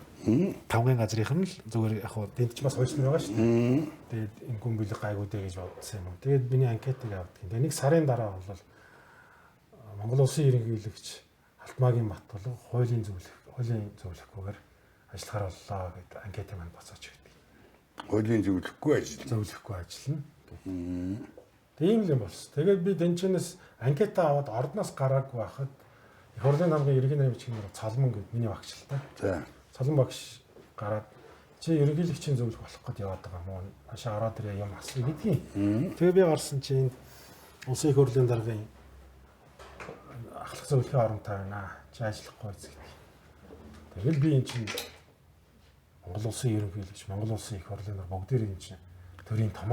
Тавгын газрынхан л зүгээр яг хуу тэнд ч бас хуульч нар байгаа шүү дээ. Тэгээд энэ гүн бэлэг гайгүй дээ гэж бодсон юм. Тэгээд миний анкетыг авдаг. Тэгээд нэг сарын дараа бол Монгол улсын ерөнхийлөгч Алтмаагийн бат бол хуулийн зөвлөхгүйгээр ажиллахаар боллоо гэдэг анкетыг манд бацаач өгдөг. Хуулийн зөвлөхгүй ажил. Зөвлөхгүй ажиллана. Тийм л юм болсон. Тэгээд би тэнчнээс анкета аваад ордноос гараагүй байхад их хурлын намгийн ерөнхий нарийн бичгийн цалман гэдэг миний багш л та. За. Цалман багш гараад чи ерөнхийлөгчийн зөвлөх болох гээд яваад байгаа мó. Хашаа ороод ирээ юм асуу гэдгийг. Тэгээ би гарсан чинь улсын их хурлын даргын ахлах зөвлөхийн оромтой байна. Чи ажиллахгүй үзэх. Тэгэл би эн чинь Монгол улсын ерөнхийлөгч, Монгол улсын их хурлын нар бүгдээр эн чинь төрийн том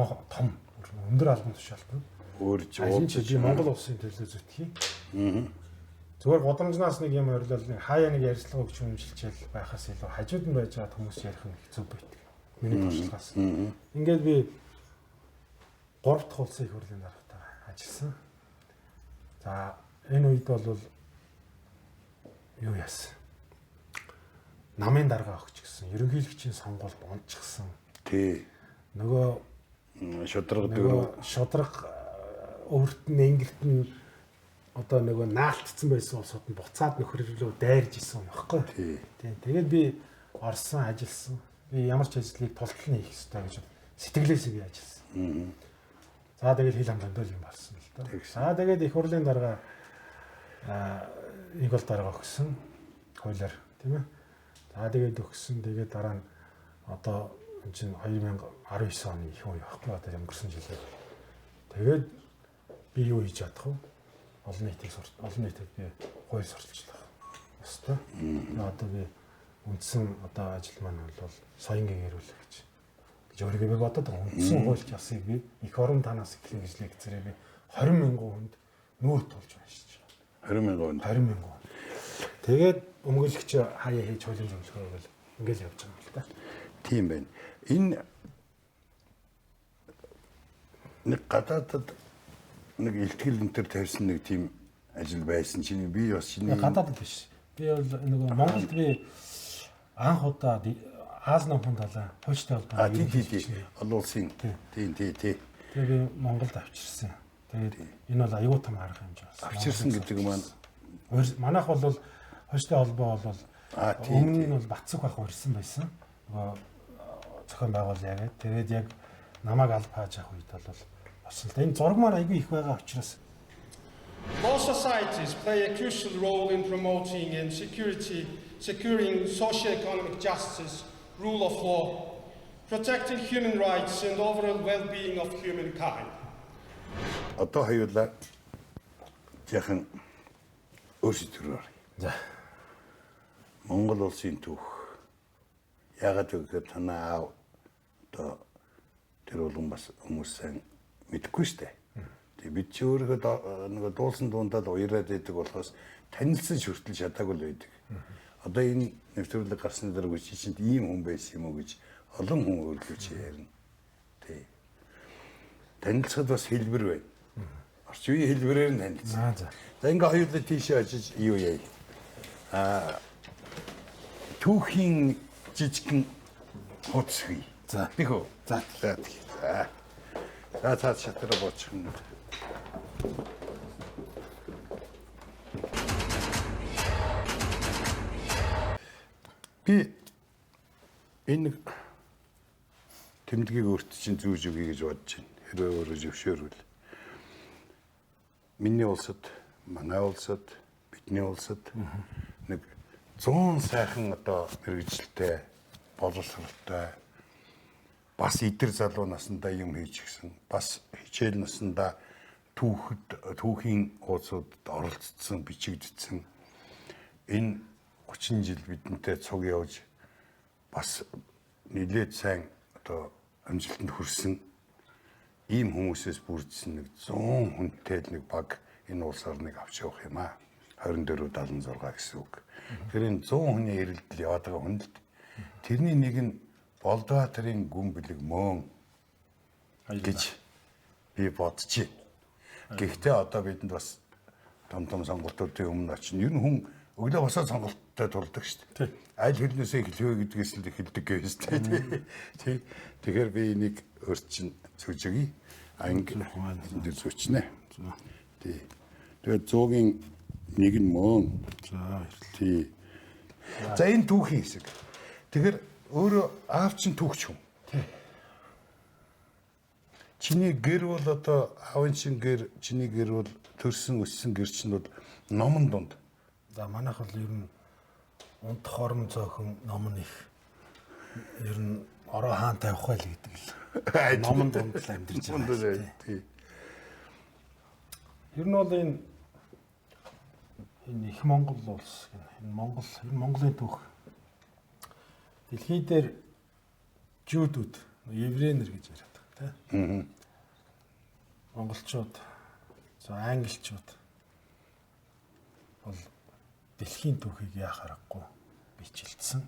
өндөр албан тушаалтан. Өөрж би Монгол улсын төлөө зүтгэе. Зүгээр годамжнаас нэг юм орилол нэг хаяа нэг ярьцлага өгч хүмжилчээл байхаас илүү хажууд нь байж байгаа хүмүүс ярих нь хэцүү байдаг. Миний туршлагаас. Ингээд би 3 дахь улсын их хурлын даргатаа ажилласан. За энэ үед бол юу яасан? Намын дарга өгч гисэн. Ерөнхийлөгчийн сонгуульд унтчихсан. Тий. Нөгөө шудраг өөрт нь энгэрт нь одоо нөгөө наалтцсан байсан улсууд нь буцаад нөхөр рүү дайрж исэн юм баггүй. Тийм. Тэгээд би орсон, ажилласан. Би ямар ч ажлыг тултал нь хийх хэрэгтэй гэж сэтгэлээсээ би ажилласан. За тэгээд хил хам зөндөл юм болсон л доо. За тэгээд их хурлын дарга нэг бол дарга өгсөн. Хуулиар тийм ээ. За тэгээд өгсөн. Тэгээд дараа нь одоо энэ чинь 2019 оны их үе баггүй одоо өнгөрсөн жилээр. Тэгээд би юу хийж чадах вэ? Олон нийтэд би хууль сурталчлах ёстой. Одоо би үндсэн одоо ажил маань бол соёнгийн эрүүлэх гэж өөрийгөө би бодоод байгаа. Үндсэн хуульч ясыг би их орон танаас эхлэх гэж лекцээрээ би 20,000 хүнд нүүр тулж уншиж байгаа. 20,000 хүнд. Тэгээд өмгөөлөгч хаяа хийж хуулийн зөвлөгөө өгөл ингээл явж байгаа юм л та. Тийм байна. Энэ нэг гадаадд нэг ихтгэл энэ төр тавьсан нэг тийм ажил байсан чинь би бас чиний Гадаадд биш. Би бол нөгөө Монголд би анх удаа Аз намхан талаа хуульчтай холбоо. тий. Олон улсын тий. Тэгээ би Монголд авчирсан. Тэгээд энэ бол аюул том арга хэмжээ болсон. Авчирсан гэдэг маань манайх бол хуульчтай холбоо бол өмнө нь бол Батцэг бах урьсан байсан. Нөгөө зохион байгуул яагаад. Тэгээд яг намайг аль пааж авах үед бол болсон. Энэ зураг маань аягүй их байгаа учраас All societies play a crucial role in promoting and securing socio-economic justice, rule of law, protecting human rights and overall well-being of humankind. одоо хоёулаа яхан өөрсдөө. за Монгол улсын түүх яагаад гэвэл танаа аав одоо тэр болгон бас хүмүүс сайн мэдэхгүй штэ. Тэгээ бид ч өөрөөр нэг дуулсан дундаа л уяраад байдаг болохоос танилцсан хүртэл чадаагүй л байдаг. Одоо энэ нэвтрүүлэг гарсны дараа чи чинь ийм хүн байсан юм уу гэж олон хүн өөрлөж ярина. Тий. Танилцахад бас хэлбэр байна. Орчин үеийн хэлбэрээр нь танилцсан. За ингээ хоёулаа тийшээ очиж юу яа. Түүхийн жижигхэн хуцхий. За. Бих үү? За. За шатраа боочих юм. Би энэ тэмдгийг өөрт чинь зүүж өгье гэж бодож байна. Хэрвээ өөрөө зөвшөөрвөл. Миний улсад, манай улсад, бидний улсад нэг 100 сайхан одоо мэрэгжилтэй, боловсролтой бас идэр залуу насндаа юм хийж гисэн. Бас хичээл наснда түүхийн хуудасуудад оролцсон, бичигдсэн. Энэ 30 жил бидэнтэй цуг явж бас нэлээд сайн одоо амжилтанд хүрсэн ийм хүмүүсээс бүрдсэн нэг 100 хүнтэй нэг баг энэ улс орныг авч явах юм аа. 24-76 гэсэн үг. Тэгэхээр энэ 100 хүний эрэлдэл яваад байгаа хүн л тэрний нэг нь Болдбаатарын гүн бэлэг мөн гэж би бодчих. Гэхдээ одоо бидэнд бас том сонголтуудын өмнө очно. Ер нь хүн өглөө босоо сонголттой тулдаг шүү дээ. Аль хэлнээсээ эхлэх вэ гэдгээс л эхэлдэг гэж шүү дээ. Тэгэхээр би энийг өөрт чинь зүүж өгье. Анги энэ зүүчнэ. Тий. Тэгээд 100-ийн нэг нь мөн. за Тий. За энэ түүхийн хэсэг. Тэгэхээр өөрөө аав чинь түүхч хүн. тий. Чиний гэр бол одоо аавын чинь гэр, чиний гэр бол төрсэн өссөн гэр чинь бол номон дунд. За манайх бол ер нь унт хорон зөөхөн ном нь их. Ер нь ороо хаан тавих байл гэдэг л. Номон дунд л амьдарч байгаа. Тий. Ер нь бол энэ их Монгол улс гэнэ. Энэ Монголын түүх. Дэлхий дээр жүүдүүд, еврейнэр гэж яриад байгаа тийм. Монголчууд, за англичууд бол дэлхийн түүхийг яах аргагүй бичилдсэн.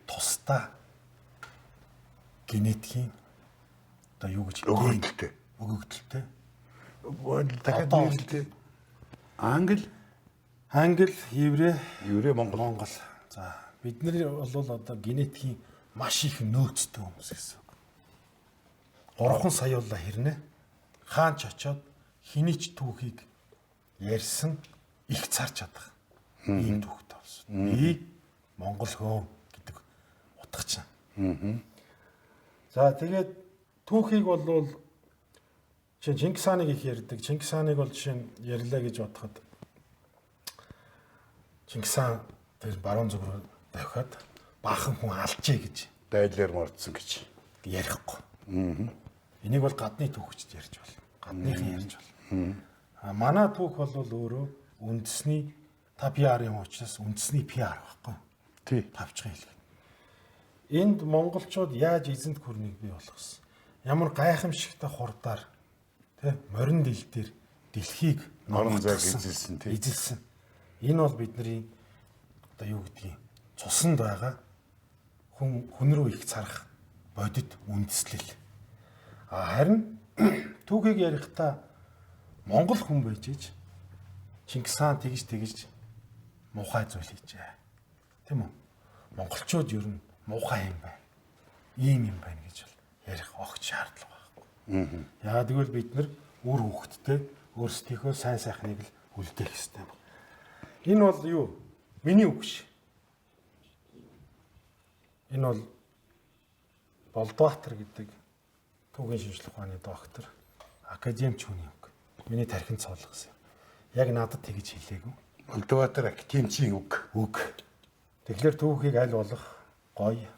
Тусдаа генетикийн одоо юу гэж өгөгдөлтэй. Дахиад нэрэлтэй. Англи, еврей, монгол. За бид нар бол одоо генетикийн маш их нөөцтэй хүмүүс гэсэн үг. 3 сая болла хэрнэ. Хаан ч очоод хэний ч түүхийг ярьсан их царч чадах. Ийм түүхтэй болсон. Би монгол хөө гэдэг утгач. За тэгээд түүхийг бол Чингис хааныг их ярьдаг. Чингис хааныг бол жишээ нь ярьлаа гэж бодоход Чингис хаан тэр баруун зүг рүү давхад баахан хүн алжээ гэж дайлаар мордсон гэж ярихгүй. Энийг бол гадны түүхчд ярьж байна. Гадныхан ярьж байна. Манай түүх бол өөрөө үндэсний та PR-ын учраас үндэсний PR байхгүй. Тий. Тавчхан хэлээ. Энд монголчууд яаж эзэнт гүрнийг бий болгосон? Ямар гайхамшигтай хурдаар тий морин дил дээр дэлхийг орон зайг эзэлсэн тий. Эзэлсэн. Энэ бол бидний одоо юу гэдгийг цуснд байгаа хүн рүү их царах бодит үндэслэл. Харин түүхийг ярихдаа Монгол хүн байж иж Чингис хаан тэгж муухай зүйл хийжээ. Тийм үү? Монголчууд ер нь муухай юм байна. Ийм юм байна гэж ярих огт шаардлага байхгүй. Яагаад гэвэл бид нар үр хөвгтдээ өөрсдийнхөө сайн сайхныг л үлдээх хэрэгтэй байна. Энэ бол юу? Миний үг ш. Энэ бол Болдбаатар гэдэг түүхийн шинжлэх ухааны доктор, академич хүний үг. Миний тархинд цоолгосон юм. Яг надад тэгж хэлээгүй. Болдбаатар академичийн үг. Тэгэхээр түүхийг аль болох гоё,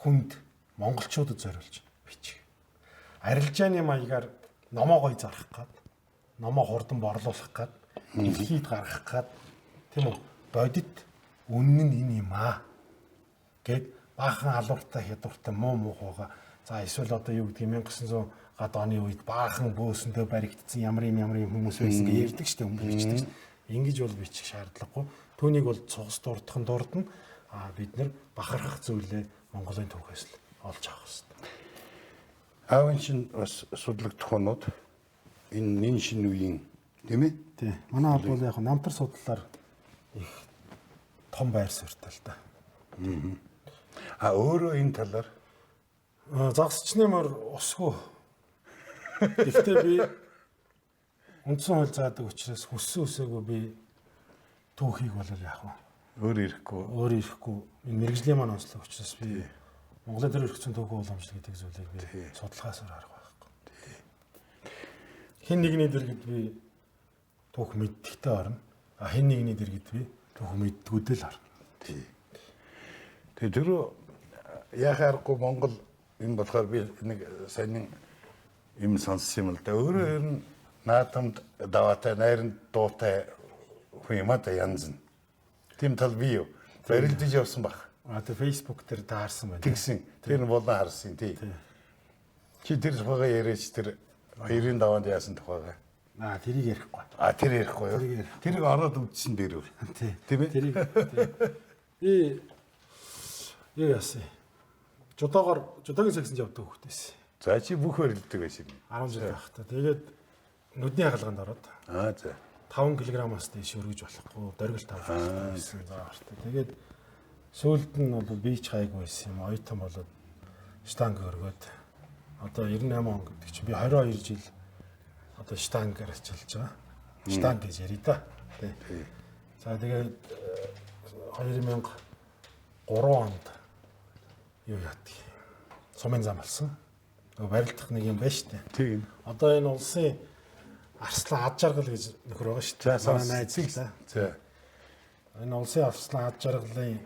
хүнд монголчуудад зориулж бичих. Арилжааны маягаар номоо гоё зарах гад, номоо хурдан борлуулах гад, дэлхийд гаргах гад, тийм үү? Бодит үнэн нь энэ юм аа гэд баахан алууртай хядвартай муухайгаа. За эсвэл одоо юу гэдгийг 1900 гад оны үед баахан бөөсөндөө баригдсан ямар юм хүмүүс байсан гэж ярьдаг шүү дээ, хүмүүждэг. Ингэж бол бичих шаардлагагүй. Түүнийг бол цугас дурдхан дурдна. Бид нар бахархах зүйлээ Монголын түүхээс л олж авах хэрэгтэй. Аавын чинь бас судлагдах хоноод энэ шинэ үеийн тийм ээ? Тий. Манай бол яг намтар судлалаар их том байр суурьтай л да. Өөрөө энэ талаар загсчны мөр усгүй. Гэхдээ би үндсэн хууль заадаг учраас хүссэн үсээгүй би түүхийг бол яах вэ? Өөр ирэхгүй. Энэ мэрэгжлийн маань онцлог учраас би Монголын төр өргөцсөн түүхэн уламжлал гэдэг зүйлийг би судалгаасаар харах байхгүй. Хин нэгний дэргэд би түүх мэддэгтэй орно. Хин нэгний дэргэд би түүх мэддгүүдээ л орно. Тэгээ тэр яхаарахгүй Монгол энэ болохоор би нэг сайн юм сонссон юм л да. Өөрөө ер нь наадамд даваатай найранд дуутай хүн юм да янз нь. Тийм тал би юу? Барилдаж явсан баг. Тэгээ фейсбુક дээр таарсан байна. Тэгсэн. Тэр нь болон харсан тий. Чи тэр тухайга яриач тэр 95-нд яасан тухайга. Тэрийг ярихгүй. Тэр ярихгүй юу? Тэрийг ороод үдсэн дээрөө. Тийм ээ? Тэрийг. Би юу яасан? Жодоогийн сагсанд явдаг хүүхдээс. За чи бүх барилддаг байсан юм. 10 жил байхдаа. Тэгээд нүдний хагалгаанд ороод. За. 5 кг-аас дээш өргөж болохгүй. Дөргөл тавьсан байсан. За ортой. Тэгээд сүүлд нь бол бийч хайггүй байсан юм. Ойтон болоод штанг өргөөд одоо 98 он гэдэг чинь би 22 жил одоо штангаар ажиллаж байгаа. Штанг гэж ярий да. Тий. За тэгээд 2003 онд юу яадаг. Сумын зам болсон. Барилдах нэг юм байна шүү дээ. Тийм. Одоо энэ улсын Арслан ад жаргал гэж нөхөр байгаа шүү дээ. Манай найз л да. За. Энэ улсын Арслан ад жаргалын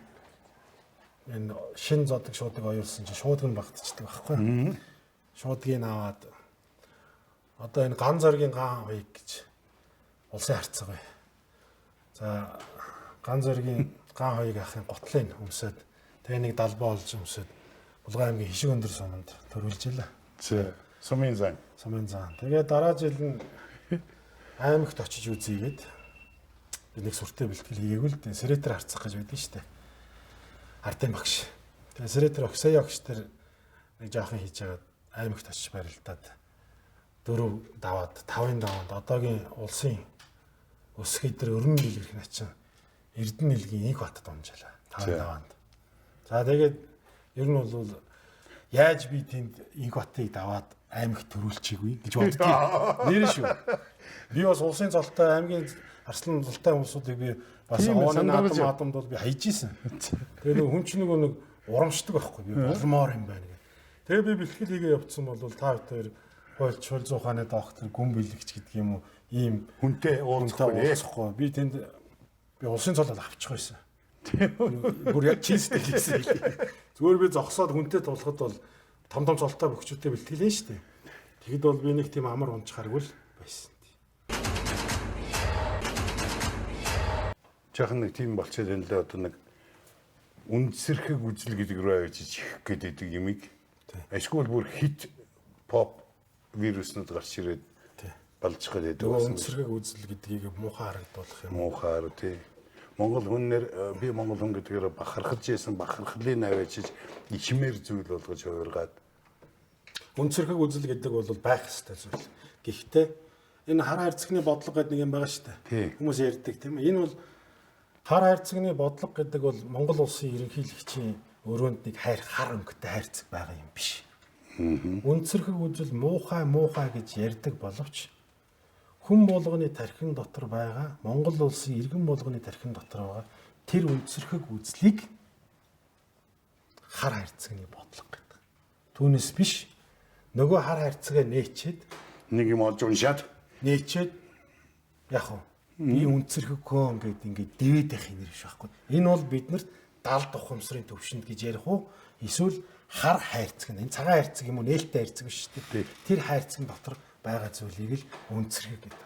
энэ шин зодог шуудаг оюулсан чинь шуудаг нь багтчихдаг байхгүй. Шуудгийг аваад одоо энэ ган зоргийн ган хоёг гэж улсын харьцаа. За ган зоргийн ган хоёг ахын готлын өмсөд тэгээ нэг далбаа олж өмсөд Булган аймгийн Хишиг өндөр суманд төрүүлж илаа. За. Сумын зан. Тэгээ дараа жил нь аймагт очиж үзьгээд би нэг суртаа бэлтгэл хийгээгүй л дээ. Сэретер харцах гэж байдсан шүү дээ. Ардын багш. Тэгээ сэретер сая багш тэр нэг жоохон хийж агаад аймагт очиж барилдаад 4 даваад 5-ын даваад одоогийн улсын өсөх эдэр өрнөн дэлгэрэх начин Эрдэнэ нэлгийн инх бат дунжаалаа. 5-ын даваанд. За тэгээд ер нь бол яаж би тэнд инх батыг даваад аймагт төрүүлчихгүй гэж боддог. Нэр шүү. Би бас улсын золтой аймгийн Арслан золтой хүмүүсүүдийг би бас ооны наадамд бол би хайж исэн. Тэгээ нэг хүн чинь нэг урамшдаг байхгүй би болмоор юм байна гэх. Тэгээ би бэлтгэл хийгээ явцсан бол та хоёр хуульч шул зууханы доктор гүн бэлэгч гэдэг юм уу ийм хүнтэй уулзахгүй. Би тэнд би улсын цолол авчих байсан. Бүр яг чийстэй хийсэн. Зүгээр би зогсоод хүнтэй тулахад бол том золтой бөхчүүтэй бэлтгэлээ шүү дээ. Тэгэд бол би нэг тийм амар унчхааргүй л байсан. Жаахан нэг тийм болчиход энэ л одоо нэг үндсэрхэг үзэл гэдэг рүү авчиж их гэдэг юмыг ашгүй бүр хит поп вируснууд гарч ирээд болж байгаа гэдэг. Үндсэрхэг үзэл гэдгийг муухай харагдуулах юм. Муухайр тий. Монгол хүнээр би монгол хүн гэдгээр бахархаж ийсэн бахархлын наваачиж ичмэр зүйл болгож хувиргаад Үнцэрхэг үзэл гэдэг бол байх ёстой зүйл. Гэхдээ энэ хар хайрцагны бодлого гэдэг нэг юм байгаа шүү дээ. Хүмүүс ярьдаг тийм ээ. Энэ бол хар хайрцагны бодлого гэдэг бол Монгол улсын ерөнхийлөгчийн өрөөнд нэг хар өнгөтэй хайрцаг байгаа юм биш. Үнцэрхэг үзэл муухай гэж ярьдаг боловч хүн болгоны тархин дотор байгаа Монгол улсын иргэн болгоны тархин дотор байгаа тэр үнцэрхэг үзлийг хар хайрцагны бодлого гэдэг. Түүнээс биш нөгөө хар хайрцагаа нээчээд нэг юм олж уншаад нээчээд яг уу би үнцэрхэг хөө ингээд дээд байх юм биш байхгүй. Энэ бол биднэрт далд ухамсарын төвшөнд гэж ярих уу эсвэл хар хайрцаг энэ цагаан хайрцаг юм уу нээлттэй хайрцаг биш шүү дээ. Тэр хайрцагын дотор байгаа зүйлийг л үнцэрхэг гэдэг.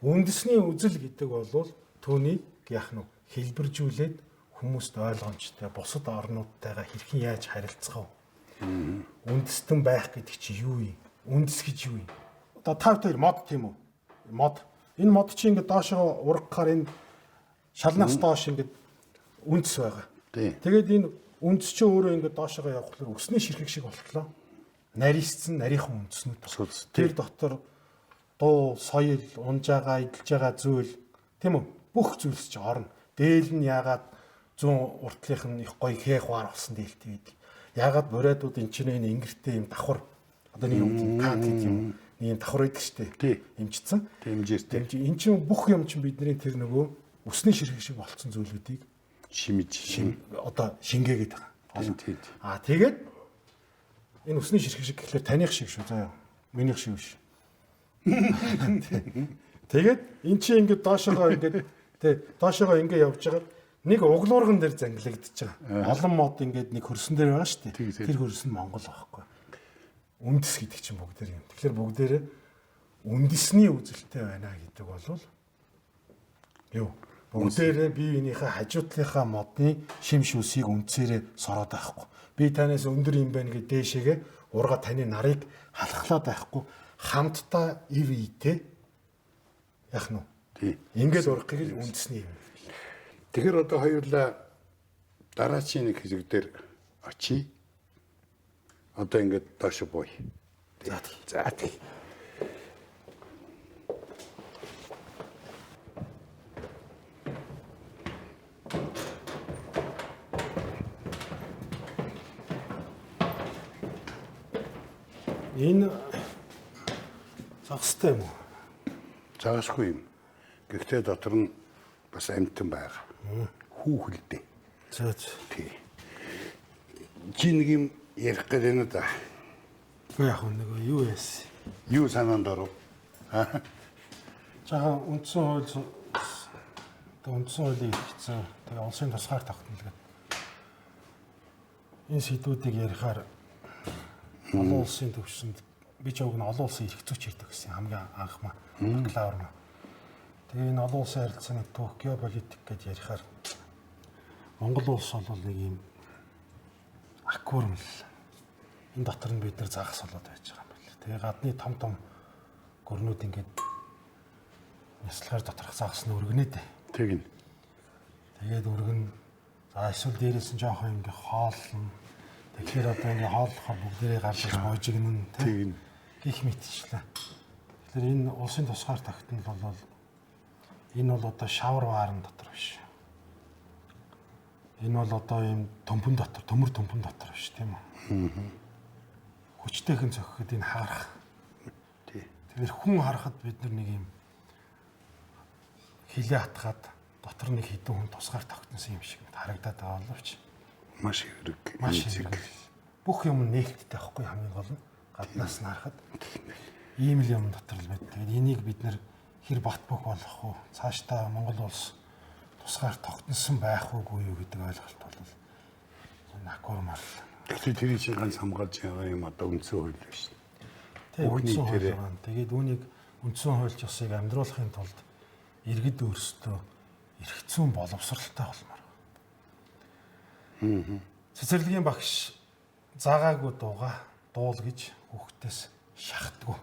Үндэсний үзэл гэдэг бол түүнийг яах нь хэлбэржүүлээд хүмүүст ойлгомжтой бусад орнуудтайгаа хэрхэн яаж харилцах вэ? Үндэстэн байх гэдэг чи юу юм? Үндэс гэж юу юм? Одоо тав дээр мод тийм үү? Мод. Энэ мод чи ингээд доошоо ургахаар энэ шалнаас доош ингээд үндэс байгаа. Тэгээд энэ үндэс чи өөрөө ингээд доошоо явахлаар өсний ширхэг шиг болтлоо. Нарийцсан нарийнхан үндэснүүд. Тэр дотор дуу, соёл, унж байгаа, идэлж байгаа зүйл тийм үү? Бүх зүйлс чи орно. Дээл нь яагаад 100 уртлынх нь их гоё хээх ваар болсон дээлтэй байдаг. Яагаад буриадууд энэ чинь энэ ингэртэй юм давхар одоо нэг юм кат гэдэг юм нэг давхар байдаг шүү дээ. Имжсэн. Имжээртэй. Энэ чинь бүх юм чинь бидний тэр нөгөө өсний ширхэг шиг болцсон зүйлүүдийг одоо шингээгээд байгаа. Тэгээд энэ өсний ширхэг шиг гэхэлэр таних шиг шүү заа. Минийх шиг биш. Тэгээд эн чинь ингээд доошоогоо ингээд явж байгаа нэг углуурган дээр зангилагдчихж байгаа. Олон мод ингээд нэг хөрсөн дээр байгаа шүү дээ. Тэр хөрсөн Монгол байхгүй. Үндэс гэдэг чинь бүгдээр юм. Тэгэхээр бүгдээрээ үндэсний үзэлтэй байна гэдэг бол юу? Бүгдээрээ биеийнхээ хажуутлынхаа модны шим шүсийг үнцээрээ сороод байхгүй. Би танаас өндөр юм байна гэж дээшээгээ урга таны нарыг халахлаад байхгүй. Хамтдаа ив ийтэй яах нь вэ? Ингээд ургахыг л үндэсний юм. Тэгэхээр одоо хоёулаа дараачийн нэг хэсэг дээр очие. Одоо ингээд доош бууя. За тий. Энэ загстай юм уу? Загасгүй юм. Гэхдээ дотор нь бас амтан байгаа. Хүүхэлдэй. За. Тий. Чи нэг юм ярих гэдэг нь да. Яг нөгөө юу яасан? Юу санаанд оров? Жага үндсэн хуулийн хэрэгцээ тэгээ улсын тусгаар тогтнолгээд энэ сэдвүүдийг ярихаар олон улсын төвшөнд би ч уг нь олон улсын хэрэгцүүч ирдэг гэсэн хамгийн анхмаа бакалавр маа. Тэгээ энэ олон улсын харилцааны түүх геополитик гэж ярихаар Монгол улс бол нэг юм аквариум л энэ дотор нь бид нар загас болоод байж байгаа юм байна. Тэгээ гадны том гөрнүүд ингээд няслагаар доторх загас нь өргөнэ дээ. Тэгнь. Тэгээд өргөн за эсвэл дээрээс нь жоохон ингээ хооллно. Тэгэхээр одоо ингээ хооллохоор бүгдээрээ гарч боожигнэн тэгнь. Гих мэтчлээ. Тэгэхээр энэ улсын тусгаар тогтнол бол энэ бол одоо шавар ваарн дотор биш. Энэ бол одоо ийм төмпөн дотор, төмөр төмпөн дотор биш тийм үү? Хүчтэйхэн зохиход энэ харах. Тэгэхээр хүн харахад бид нар нэг юм хилээ хатгаад дотор нэг хідэн хүн тусгаар тогтносон юм шиг харагдаад байгаа боловч маш хэрэг. Маш хэрэг. Бүх юм нээлттэй байхгүй хамгийн гол нь гаднаас нь харахад ийм л юм дотор л байдаг. Тэгээд энийг бид нэр хэр бат бөх болох вэ? Цаашдаа Монгол улс тусгаар тогтносон байх уугүй юу гэдэг ойлголт бол энэ аквариумаар л. Тэгэхээр тэрийг чинь ганц хамгаалж байгаа юм одоо үндсэн хууль биш. Тэгээд үүнийг үндсэн хуульч усыг амьдруулахын тулд иргэд өөрсдөө эрх зүйн боловсралтай болмоор. Цэцэрлэгийн багш заагаагүй дуул гэж хүүхдээс шахдаггүй.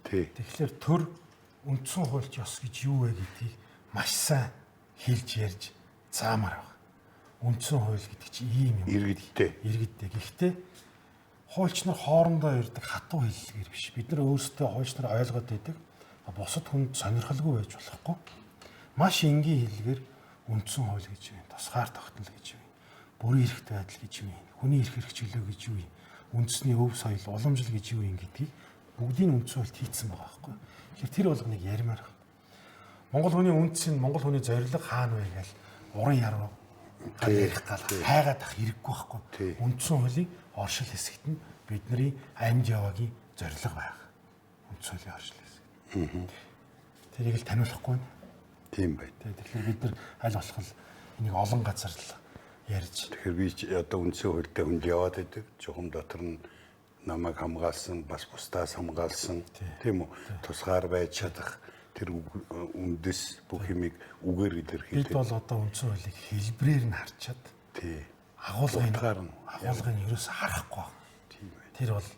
Тэгэхээр төр үндсэн хуульч ёс гэж юу вэ гэдгийг маш сайн хэлж ярьж заамаар байна. Үндсэн хууль гэдэг чинь ийм юм. Иргэдтэй. Гэхдээ хуульч нар хоорондоо ирдэг хатуу хэллэгээр биш. Бид нар өөрсдөө хуульч нар ойлгоод байдаг. Бусад хүнд сонирхолгүй байж болохгүй. Маш энгийн хэллэгээр үндсэн хууль гэж байна. Тусгаар тогтнол гэж байна. Бүрийн эрхт байдал гэж байна. Хүний эрх хэрэгчлөө гэж юу юм. Үндэсний өв соёл, уламжлал гэж юу юм гэдгийг бүгдийн үндсэн хуульд хийцэн байгаа байхгүй. Тэгэхээр тэр болгоныг ярмаар байна. Монгол хүний үндэс нь Монгол хүний зорилго хаана вэ гэж уран яруу ярих гал хайгаад ах хэрэггүй байхгүй. Үндсэн хуулийн оршил хэсэгт нь бидний амьд яваагийн зорилго байх. Үндсэн хуулийн оршил хэсэг. Тэрийг л таниулахгүй нь. Тийм бай. Тэгэхээр бид нар аль болох энийг олон газар л ярьж. Тэгэхээр би одоо үндсэн хуультай хүнд яваад байдаг. Чухам дотор нь намайг хамгаалсан, бас бусдаас хамгаалсан. Тийм үү? Тусгаар байж чадах тэр үндэс бүх юмыг үгээр илэрхийлдэг. Бид бол одоо үндсэн хуулийг хэлбрээр нь харчаад агуулгын ерөөс харахгүй. Тийм бай. Тэр бол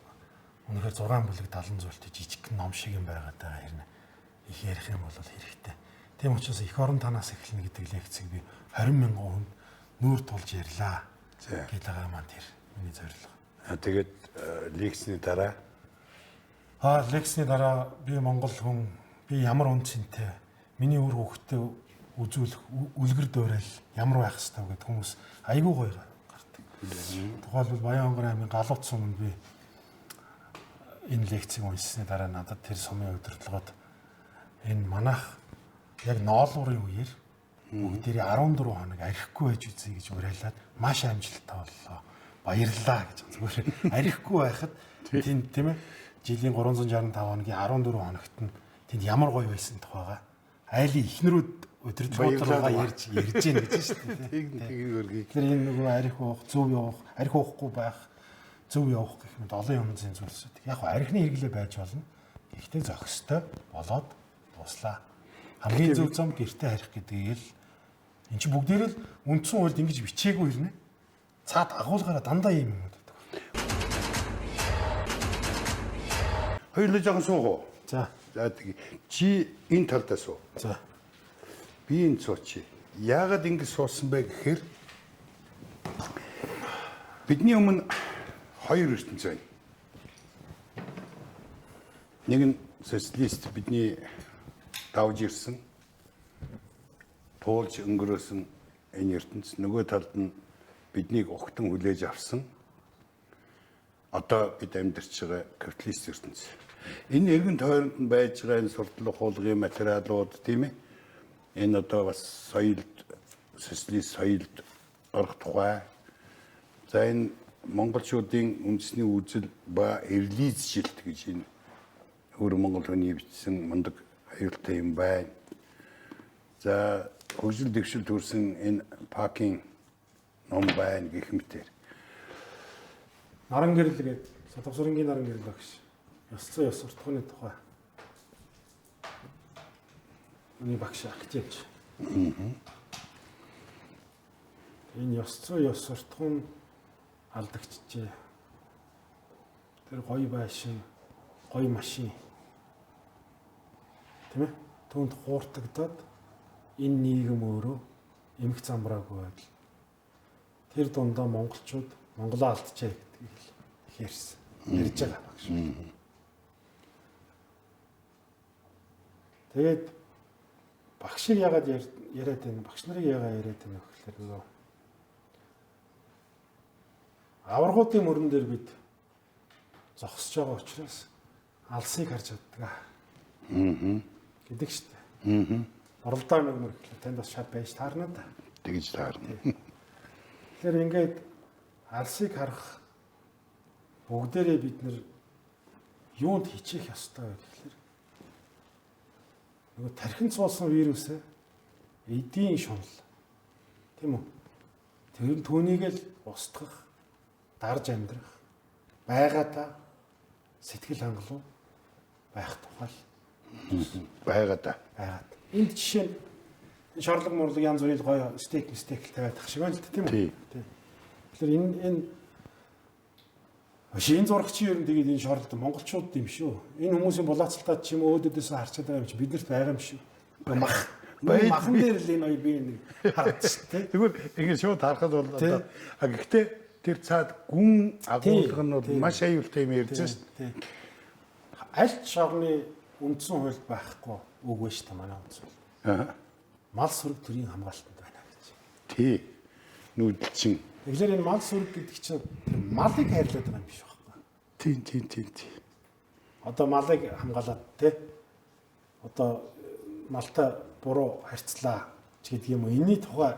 үнэхээр 6 бүлэг 70 зүйлтэй жижиг ном шиг юм байгаад байгаа хэрнээ. Их ярих юм бол хэрэгтэй. Тийм учраас эх орон танаас эхэлнэ гэдэг лекцийг би 20,000 хүнд нүүр тулж ярьлаа. Гэдэг байгаа маань тэр миний зорилго. Тэгээд лекцний дараа лекцний дараа би Монгол хүн би ямар үнцэнтэй миний үр хөвгтөө үзүүлэх үлгэр дуурайл ямар байх хэвээр гэдэг хүмүүс айгүй гоё гардаг. Тухайлбал Баянгор аймгийн Галууц суманд би энэ лекцийг уншсны дараа надад тэр сумын удирдлагууд энэ манайх яг ноолуурын үеэр бүгдээрээ 14 хоног арихгүй байж үзье гэж уриалаад маш амжилттай боллоо. Баярлалаа гэж зүгээр арихгүй байхад тийм ээ жилийн 365 хоногийн 14 хоногт нь тэнд ямар гоё байсан тухайга айлын ихнэрүүд удирдлагуудаа ярьж гин гэж шүү дээ. Тэгэхээр энэ нөгөө арих уух, зөв явах, арих уухгүй байх, зөв явах гэх мэт олон юмны зүйлсүүд. Яг хоо арихны хэрэглээ байж болно. Гэхдээ зохистой болоод дуслаа. Хамгийн зөв зам гэртээ арих гэдгийг л эн чинь бүгдээрээ л үндсэн хуульд ингэж бичээгүй хэрнэ. Цаад агуулгаараа дандаа юм юм байдаг. хоёулаа жоохон суугаа. За чи энэ талдаа суу. За. Би энэ сууч. Яагаад ингэ суусан бэ гэхээр бидний өмнө хоёр ертөнц байна. Нэг нь социалист бидний давж ирсэн туулж өнгөрөөсөн энэ ертөнц, нөгөө талд нь биднийг огтон хүлээж авсан одоо бид амьдарч байгаа капиталист ертөнц. Энэ эргэн тойронд нь байж байгаа энэ сурталчилга хуулгын материалууд тийм ээ. Энэ одоо бас соёлд социалист соёлд орох тухай. За энэ монголчуудын үндэсний үзэл ба эрлизжилт гэж энэ өөр монгол хүний бичсэн мундаг аюултай юм байна. За хөгжил дэвшил төрсэн энэ пакийн ном байна гэх мэтэр. Наран гэрэл гээд Сатгсүрэнгийн наран гэрэл багш. Ёс зүйн ёс суртахууны тухай. Миний багш активч. Энэ ёс зүйн ёс суртахуун алдагчжээ. Тэр гоё байшин, гоё машин. Тийм ээ? Түүнд хууртагдаад энэ нийгэм өөрөө эмх замбраагүй байдал. Тэр дундаа монголчууд Монголоо алдчихъя гэдгийг их ярьсан. Ярьж байгаа багш. Тэгээд багшийг яагаад яриад байна? Багш нарыг яагаад яриад байна вэ гэхээр нөгөө аваргуудын мөрөн дээр бид зогсож байгаа учраас алсыг харж чаддаг. Гэдэг шүү дээ. Уралдаан мөр гэхэл танд бас шат байж таарна да. Тэгж таарна. Тэгэхээр ингээд алсыг харах бүгдээрээ бид нэр юунд хичээх ёстой вэ гэхээр нөгөө тархинд суулсан вирусээ эдийн шунал тийм үү? Тэр түүнийг л устгах, дарж амьдрах, байгаадаа сэтгэл хангалуун байх тухай байгаадаа. Энд жишээ нь шорлог морлог янз бүрийн гоё стейк тавиад ах шиг байна л тийм үү? Тэгэхээр энэ шин зурагчийн ер нь тэгээд энэ шорлолт монголчууд юм шүү. Энэ хүмүүсийн булаацалтад ч юм уу өөдөөдөөс харчаад байгаа юм чи биднэрт байгаа юм шүү. Нөө махан дээр л энэ хоёр би нэг хараад шүү дээ. Тэгвэл ингэ шууд харахад бол одоо гэхдээ тэр цаад гүн агуулга нь бол маш аюултай юм ярьж шүү дээ. Аль ч орны үндсэн хууль байхгүй үгүй шүү дээ манай үндсэн хууль. Мал сүрэг төрийн хамгаалтанд байна гэж. Тий. Нүүдэлчин. Тэгэхээр энэ мал сүрэг гэдэг чинь малыг хайрлаад байгаа юм биш байхгүй. Тийм. Одоо малыг хамгаалаад те. Одоо малтай буруу харьцлаа ч гэдэг юм уу. Энийний тухай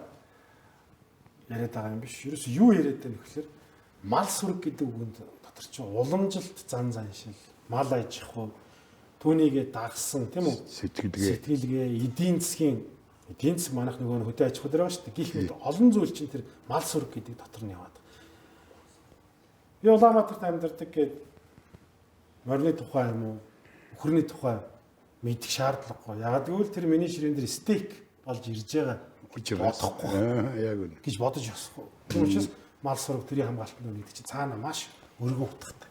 яриад байгаа юм биш. Ерөөс юу яриад байна гэхээр мал сүрэг гэдэг үгэнд дотор чинь уламжилт зан заншил, мал аж ахуй, түүнийгээ дагсан тийм үү? Сэтгэлгээ, эдийн засаг манайх нөгөө хөдөө аж ахуй дээр байгаа шүү дээ. Гэх мэт олон зүйл чинь тэр мал сүрэг гэдэг дотор нь яваад. Би Улаанбаатарт амьдардаг гэдэг морины тухай юм уу, өхөрний тухай мэдэх шаардлагагүй. Ягаад гэвэл тэр миний ширээн дээр стейк болж ирж байгаа гэж бодохгүй. Яг үнэ. Гэж бодож явахгүй. Тийм учраас мал сүрэг төрийн хамгаалтанд байна гэдэг чинь цаана маш өргөн утгатай.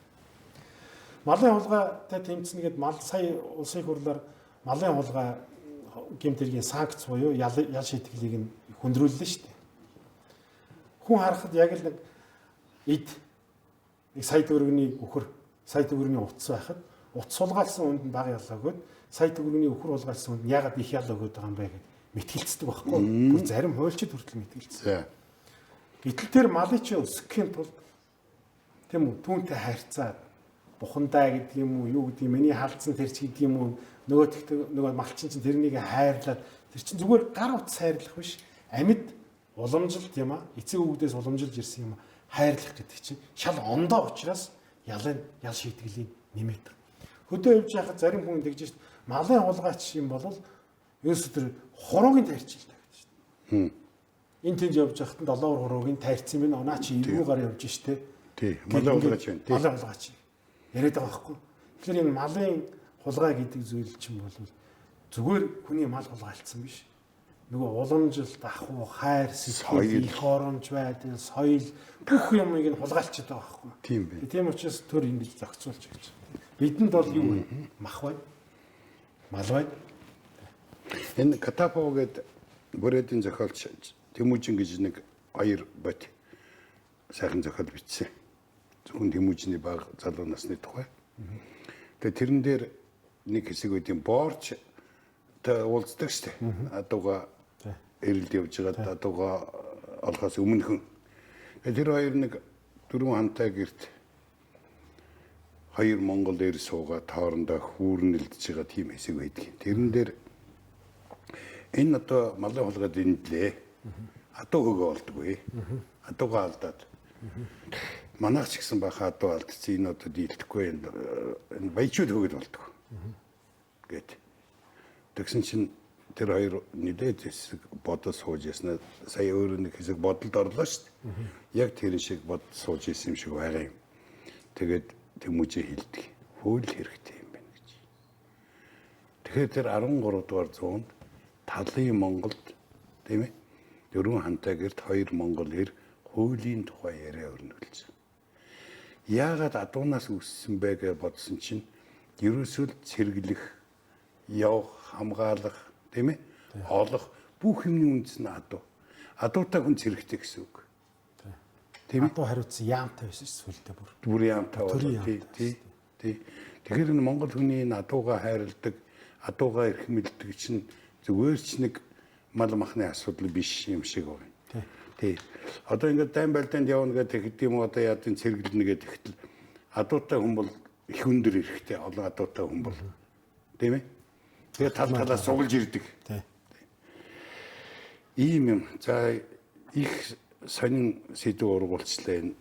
Малын хулгайтай тэмцэнгээд мал сая улсын хурлаар малын хулгай гэмт хэргийн санкц буюу ял шийтгэлийг нь хөндрүүллээ шүү дээ. Хүн харахад яг л нэг эд нэг сая төгрөгийн өхөр, сая төгрөгийн утас байхад утас сулгаалсан хүнд нь бага ялаа өгөөд сая төгрөгийн өхөр сулгаалсан хүнд яагаад их ялаа өгөөд байгаа юм бэ гэж мэтгэлцдэг байхгүй. Бүр зарим хуульчид хүртэл мэтгэлцсэн. Гэтэл тэр малыг чи өсгөхийн тулд тийм үү түүнтэй харьцаад бухандаа гэдэг юм уу юу гэдэг миний халдсан тэр ч гэдэг юм уу нөгөө малчин чинь тэрнийг хайрлаад тэр чинь зүгээр гар утас хайрлах биш амьд уламжилт юм а эцэг өвгдөөс уламжилж ирсэн юм хайрлах гэдэг чинь шал ондоо учраас ял шийтгэлийг нэмээд хөдөө явж байхад зарим хүн тэгж шít малын хулгайч юм бол ерөөсө тэр хуруугийн тайрчилдаг гэж шít энэ тэнд явж байхад 7 хуруугийн тайрцсан юм байна чи эвгүй гар явж шít тий малын хулгайч байна тий малын хулгайч яриад байгаа байхгүй. Тэгэхээр энэ малын хулгай гэдэг зүйл чинь бол зүгээр хүний мал хулгайлцсан биш. Нөгөө уламжилт, ахуй, хайр, сэтгэл, их оромж байдал, соёл бүх юмыг нь хулгайлчиад байгаа байхгүй. Тийм байна. Тийм учраас төр ингэж зохицуулж гэж. Бидэнд бол юу вэ? Мах бай. Мал бай. Энэ Катапо гэдэг бүрээдийн зохиолч Тэмүүжин гэж нэг хоёр бот сайхан зохиол бичсэн. Зөвхөн Тэмүүжний баг залуу насны тухай. Тэгээ тэрэн дээр нэг хэсэг үеийн борч та уулздаг штэ. Адууга эрэлд явж байгаа адууга олохоос өмнөхөн. Тэр хоёр нэг дөрвөн хамтай гэрт хоёр Монгол эр суугаад хоорондоо хүүрнэлдэж байгаа тийм хэсэг байдаг. Тэрэн дээр энэ одоо малын хулгайд эндлээ. Адуу хөгөө болдгоо. Адууга алдаад. Манайх ч гэсэн баха адуу алдсан энэ одоо дийлдэхгүй энэ баячууд хөгөл болдог. Гэт. Тэгсэн чинь тэр хоёр нэлээд хэсэг бодож сууж яснаа сая өөрөө нэг хэсэг бодолд орлоо шүү дээ. Яг тэр шиг бод сууж исэн юм шиг байгаа юм. Тэгээд Тэмүүжээ хэлдэг. Хууль хэрэгтэй юм байна гэж. Тэгэхээр тэр 13 дугаар зуунд талын Монголд тийм ээ дөрвөн хамтай гэрт хоёр монгол эр хуулийн тухай яриа өрнүүлж. Яагаад адуунаас үссэн бэ гэж бодсон чинь ерөөсөө цэргэлэх, явах, хамгаалах, тийм ээ? Олох бүх юмны үндэс нь адуу. Адуутай хүн цэрэгтэй гэсэн үг. Тийм ээ? Адуу хариуцсан яамтай байсан шүү сүлдээ бүр. Бүр яамтай болоо. Тий. Тэгэхээр энэ монгол хүний энэ адууга хайрладаг, адууга эрхэмлдэг чинь зүгээр ч нэг мал махны асуудал биш юм шиг байна. Тий. Одоо ингээд дайм байлдаанд явна гэдэг юм одоо яадын цэргэлнэ гэдэг ихтэл адуутай хүн бол их өндөр эрэхтэй олон адуутай хүн бол тийм ээ. Тэгээ талаас сугалж ирдэг. Тий. Ийм юм. За их сонин сэдв ургуулчлаа энэ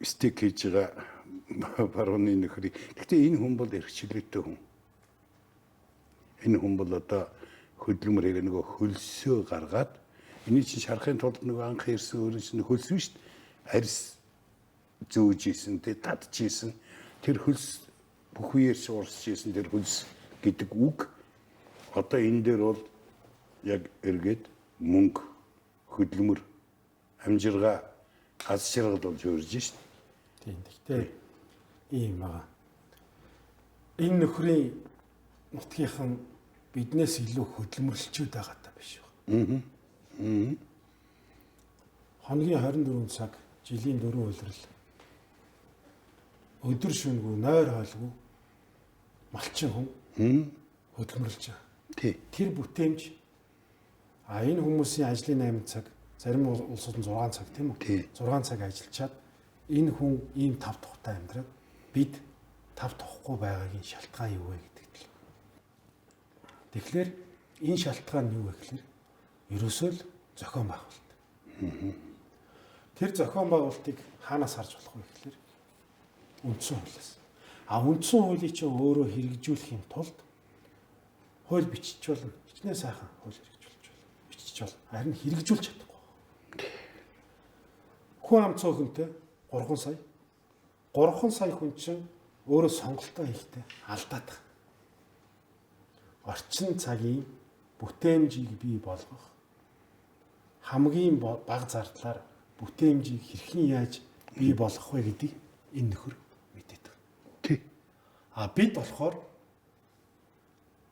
стик хийж байгаа барууны нөхрийг. Гэхдээ энэ хүн бол эрхчлөөтэй хүн. Энэ хүн бол одоо хөдөлмөрийг нөгөө хөлсөө гаргаад энийг чинь шарахын тулд нөгөө анх ирсэн өөрөө чинь хөлс биш шүү дээ. Арьс зөөж исэн, татж исэн. Тэр хөлс бүх үеэр суурсж исэн тэр хөлс гэдэг үг одоо энэ дээр бол яг эргээд мөнгө, хөдөлмөр, амжиргаа, аз жаргал болж өрж шүү дээ. Тийм. Гэхдээ ийм байгаа. Энэ нөхрийн нутгийнхан биднээс илүү хөдөлмөрлөлчүүд байгаа даа биш үү? Хоногийн 24 цаг, жилийн 4 улирал. Өдөр шөнөгүй, нойр хойлгүй малчин хүн хөдөлмөрлөж байгаа. Тий. Тэр бүтээмж энэ хүмүүсийн ажлын 8 цаг, зарим улсууд нь 6 цаг тийм үү? 6 цаг ажиллачаад энэ хүн ийм тав тухтай амьдраад бид тав тухгүй байгаагийн шалтгаан юу вэ гэдэгт л. Тэгэхээр энэ шалтгаан юу вэ гэхээр ерөөсөө л зохион байгуулалт. Тэр зохион байгуулалтыг хаанаас харж болох вэ гэхээр үндсэн хуулиас. Үндсэн хуулийг чинь өөрөө хэрэгжүүлэхийн тулд хууль бичиж болно. Хичнээн сайхан хууль хэрэгжүүлж болно. Бичиж болно. Харин хэрэгжүүлж чадахгүй. Хүн ам цөөхөнтэй 3 сая. 3 сая хүн чинь өөрөө сонголтоо хийхдээ алдаад байгаа. Орчин цагийн бүтээмжийг бий болгох хамгийн бага зардлаар бүтээмжийг хэрхэн яаж бий болгох вэ гэдгийг энэ нөхөр мэдээд байна. Тий. Бид болохоор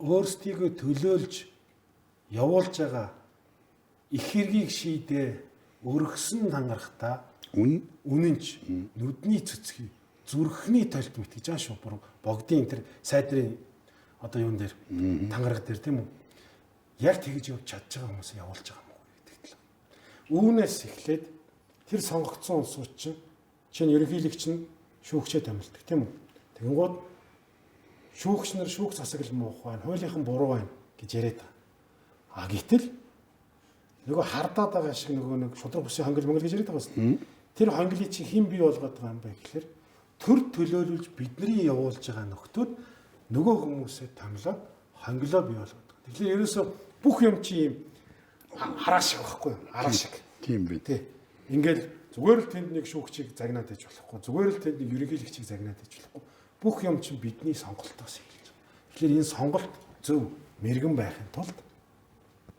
өөрсдийгөө төлөөлж явуулж байгаа их хэргийг шийдээ өргөсөн хангарахтаа үнэнч нүдний цэцгий зүрхний толд мэт гэж байгаа шүү. Бүр богдын тэр сайдрын одоо юун дээр тангараг дээр тийм үү? Яг тэгж явж чадж байгаа хүмүүс явуулж байгаа юм уу гэдэг л. Үүнээс эхлээд тэр сонгогдсон улсууд чинь ерөнхийлөгч нь шүүгчээ томилдог тийм үү? Тэгэнгүүт шүүгч нар шүүх засаглал муух байна, хуулийнхан буруу байна гэж яриад байгаа. Гэтэл нөгөө хардаад байгаа шиг нөгөө нэг шудраг бүсийн хонгил монгол гэж яриад байгаа юм. Тэр хонглыг чи хэн бий болгоод байгаа юм бэ гэхээр төр төлөөлүүлж бидний явуулж байгаа нөхдүүд нөгөө хүмүүсээ томлоод хонглоо бий болгоод байгаа. Тэгэхээр ерөөсө бүх юм чи юм хараа шиг байхгүй юу? Арга шиг. Тийм бай. Тий. Ингээл зүгээр л тэнд нэг шүүгчийг загнаад иж болохгүй. Зүгээр л тэнд нэг ерөнхийлөгчийг загнаад иж болохгүй. Бүх юм чинь бидний сонголтоос эхэлж байгаа. Тэгэхээр энэ сонголт зөв мэрэгэн байхын тулд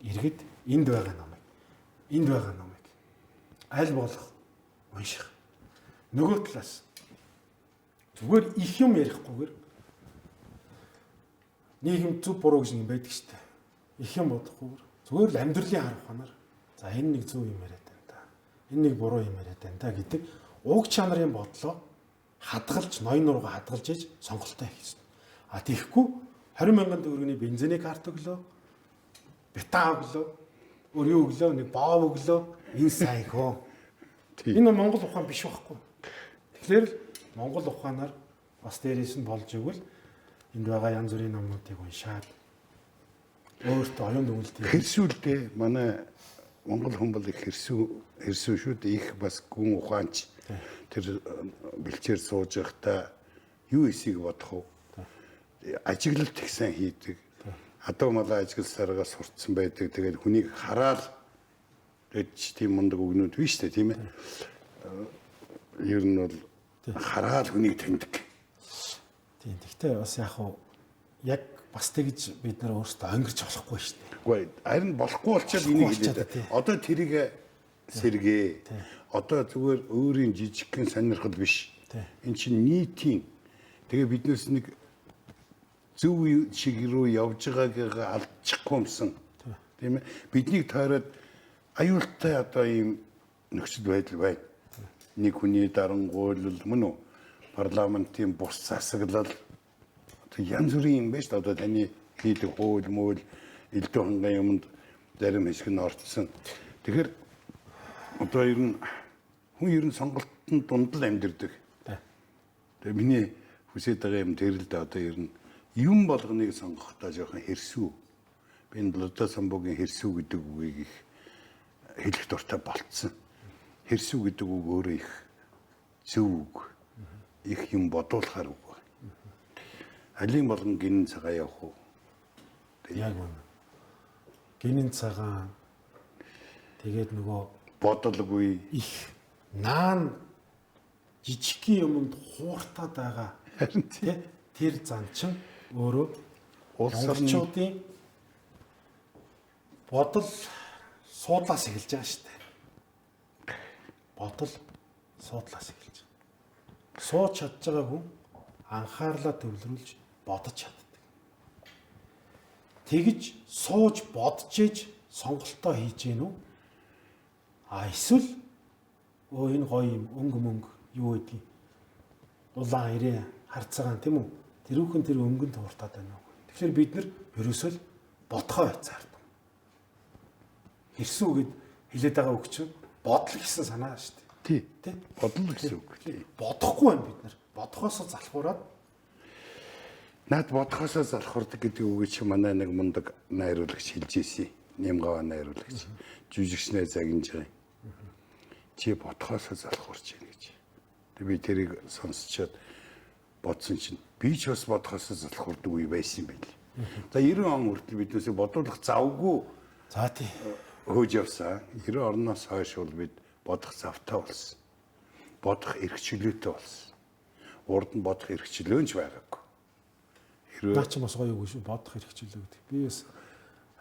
иргэд энд байгаа номыг аль болох унших. Нөгөө талаас зүгээр их юм ярихгүйгээр нийгэм зөв буруу гэж юм байдаг шүү дээ. Их юм бодохгүйгээр зүгээр л амьдралын харах ханаар за энэ нэг зөв юм яриад байна та. Энэ нэг буруу юм яриад байна та гэдэг уг чанарын бодлоо хадгалж ноён нурга хадгалж иж сонголтоо хийсэн. Тэгэхгүй 20,000 төгрөгийн бензиний карт өглөө, бетаа өглөө, өөр юу өглөө, нэг боо өглөө, энэ сайн хөө. Энэ Монгол ухаан биш байхгүй. Тэгэхээр Монгол ухаанаар бас дээрээс нь болж игэл энд байгаа янз бүрийн номнуудыг уншаад өөртөө оюун дүгнэлтийг Хэрсүүлдэ манай Монгол хүн бол их хэрсүү шүү дээ. Их бас гүн ухаанч. Тэр бэлчээр сууж байхдаа юу эсийг бодох вэ? Ажиглалт их сайн хийдэг. Адуу малаа ажигласараа сурцсан байдаг. Тэгээд хүнийг хараад гэж тийм мундаг үгнүүд биш үү, тийм ээ? Ер нь бол хараад хүнийг таньдаг. Тийм. Гэхдээ бас яг бас тэгж бид нар өөрсдөө өнгөрч болохгүй шүү дээ. Үгүй харин болохгүй болчиход энийг хэлээд. Одоо тэрийг сэргээ. Одоо зүгээр өөрийн жижигхэн сонирхол биш. Энэ чинь нийтийн. Тэгээ биднээс нэг зөв шиг рүү явж байгааг алдчихгүй юмсан. Тийм ээ. Биднийг тойроод аюултай одоо ийм нөхцөл байдал байна. Нэг хүний дарангуйлал мөн үү? Парламентын бус засаглал янз бүрийн юм байна шүү дээ. Одоо таны хийдэг хууль мөөл элдв ханган юмд зарим хэсэг нь орцсон. Тэгэхээр одоо хүн сонголтын дунд л амьдэрдэг. Тэгээ миний хүсэж байгаа юм тэр л да одоо юм болгоныг сонгохдоо жоохон хэрсүү. Би энэ Лодо Самбогийн хэрсүү гэдэг үгийг их хэлэх дуртай болцсон. Хэрсүү гэдэг үг өөрөө их зөв үг. Их юм бодуулахар үг байна. Алийн болгон гинэн цагаа явах уу? Яг үнэ. Гинэн цагаан тэгээд нөгөө бодолгүй их наан жижигхэн юмд хууртаад байгаа. Тэр зан чинь өөрөө улсуудын бодол суудлаас эхэлж байгаа шүү дээ. Бодол суудлаас эхэлж байгаа. Сууж чадж байгаа хүн анхаарлаа төвлөрүүлж бодож чаддаг. тэгж сууж бодож иж сонголтоо хийж гэнэ үү? Эсвэл энэ гоё юм өнгө юу гэдгийг улаан ирээ харцаагаан тийм үү? Тэрүүхэн тэр өнгөнд тууртаад байна уу? Тэгэхээр бид нар ерөөсөө бодхоо байцаард. Хэрсэн үгэд хэлээд байгаа үг чинь бодол гэсэн санаа шүү дээ. Тий. Бодол гэсэн үг. Тий. Бодохгүй байна бид нар. Бодохоосоо залхуураад наад бодхоосоо залхуурдаг гэдэг үгийг чи манай нэг мундаг найруулагч хэлж ийсэн. Нямгава найруулагч. Жүжигчнээ загинж байгаа. Чи бодхоосоо залхуурч яана гэж. Тэг би тэрийг сонсчоод бодсон чинь би ч бас бодхоосоо залхуурдаг үе байсан юм байл. За 90 он хүртэл биднээс бодуулах завгүй. за тий. Хөөж явсан. 90 орноос хойш бол бид бодох завтай болсон. Бодох эрхчлөөтэй болсон. Урд нь бодох эрхчлөөч байгаагүй. Наа чи бас гоё үг шүү. Бодох хэрэгчлөө гэдэг. Би бас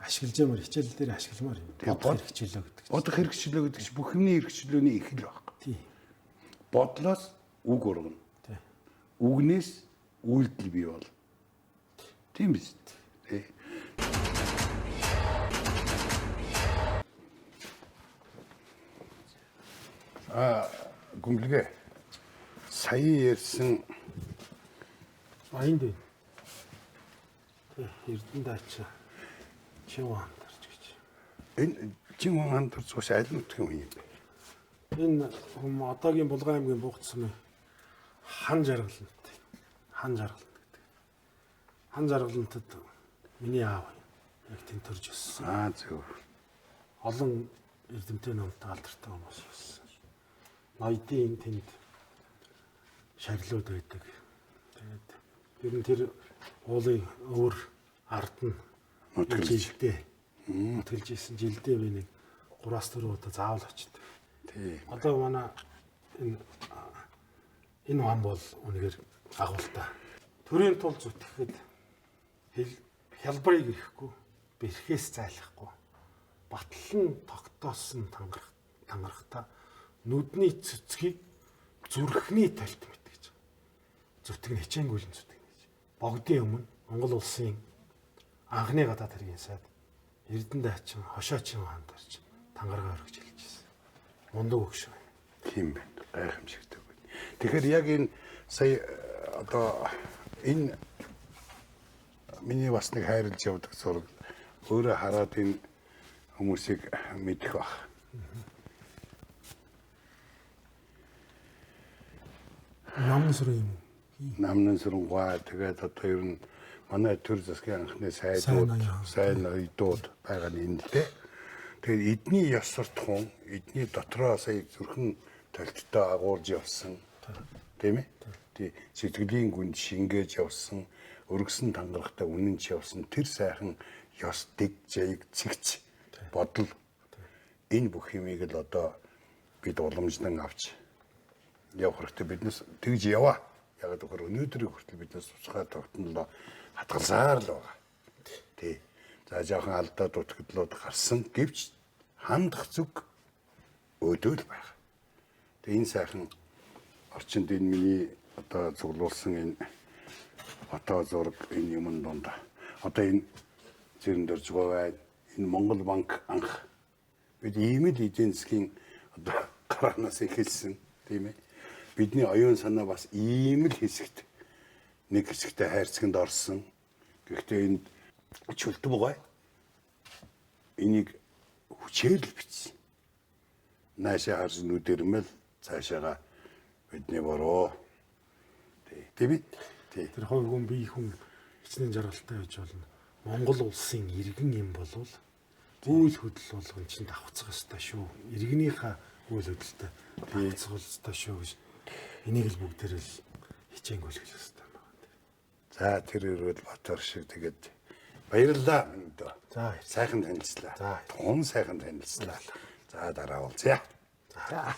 ашиглаж ямар хичээл дээр ашигламаар юм. Бодох хэрэгчлөө гэдэг. Бодох эрхчлөө гэдэг чинь бүх юмний эрхчлөөний эхэл баг. Тий. Бодлоос үг ургана. Тий. Үгнээс үйлдэл бий бол. Тийм биз дээ. Гүнглэгээ. Сая ярьсан Энд дээ. Эрдэнэ даачаа Чинган хамтарч гэж. энэ Чинган хамтарч бас аль нутгийн хүн юм бэ? Энэ одоогийн Булган аймгийн Бугцсан хан жаргалант. Хан жаргалант гэдэг. Хан жаргалантад миний аав яг тэнд төрж өссөн. Зөв. Олон эрдэмтэй номтой алдартай хүмүүс байсан. Ноёдын тэнд шаглууд байдаг. Тэгээд ер нь тэр уулын өөр ард нь жилдээ нутгэлж исэн жилдээ би нэг 3-4 удаа заавал очдог. Тийм. Одоо манай энэ хан бол үнэхээр агуултай. Төрийн тул зүтгэхэд хялбарыг ирэхгүй, бэрхээс зайлахгүй. Батлан тогтоосон тангарахта нүдний цэцгийг зүрхний талт мэт гэж. Зүтгэн хичээнгүйлэн зүтгэн гэж. Богдын өмнө Монгол улсын анхны гадаад хэргийн сайд Эрдэнэ даачин хошоочин хамтарч тангараа өргөж хэлж байсан. Мундаг өгш байна. Тийм байна. Гайхамшигтай байна. Тэгэхээр яг энэ сая одоо энэ миний бас нэг хайрлж явдаг зураг өөрөө хараад энэ хүмүүсийг мэдэх баг. Намн сүрэн юм уу? Намнын сүрэнгаа тэгээд одоо ер нь манай төр засгийн анхны сайн оюутнууд байгаа нь энэ л дээ. Тэгээд эдний ёс суртахуун, эдний дотроо сая зүрхэн толттой агуулж явсан. Тийм ээ? Тий сэтгэлийн гүнд шингээж явсан, өргөсөн тангарахтай үнэнч явсан тэр сайхан ёс дэг зэйг цэгч бодол энэ бүх юмыг л одоо бид уламжлан авч явах хэрэгтэй. Биднес тэгж яваа. Ягаад гэвэл өнөөдрийн хүртэл биднес тусгай тогтнолоо хатгалсаар л байгаа. Тий. За жоохон алдаа дутагдлууд гарсан гэвч хандах зүг өдөөл байгаа. Тэгээ энэ сайхан орчинд энэ миний одоо цуглуулсан энэ фото зураг энэ юмн донд одоо энэ зэрэн дөрж байгаа энэ Монгол банк анх бид ийм л эдийн засгийн одоо гараанаас эхэлсэн тийм ээ. Бидний оюун санаа бас ийм л хэсэгт нэг хэсэгтээ хайрцагт орсон. Гэхдээ энд чөлтөмгой энийг хүчээр л бичсэн. Наашаа харж нүдэрмэл цаашаага бидний бороо. Тийм ээ. Тэр хоёр хүн бие хүн хичнээн жаргалтай байж болно. Монгол улсын иргэн юм болвол үйл хөдлөл болгон чинь давхцах ёстой шүү. Иргэнийхээ үйл хөдлөлтөд давхцах ёстой шүү гэж энийг л бүгдээр л хичээнгүйлгэх ёстой байна. За тэр өрөөл Батар шиг тэгээд баярлалаа минь дөө. За сайхан танилцлаа. За Тун сайхан танилцлаа. За дараа уулзъя. за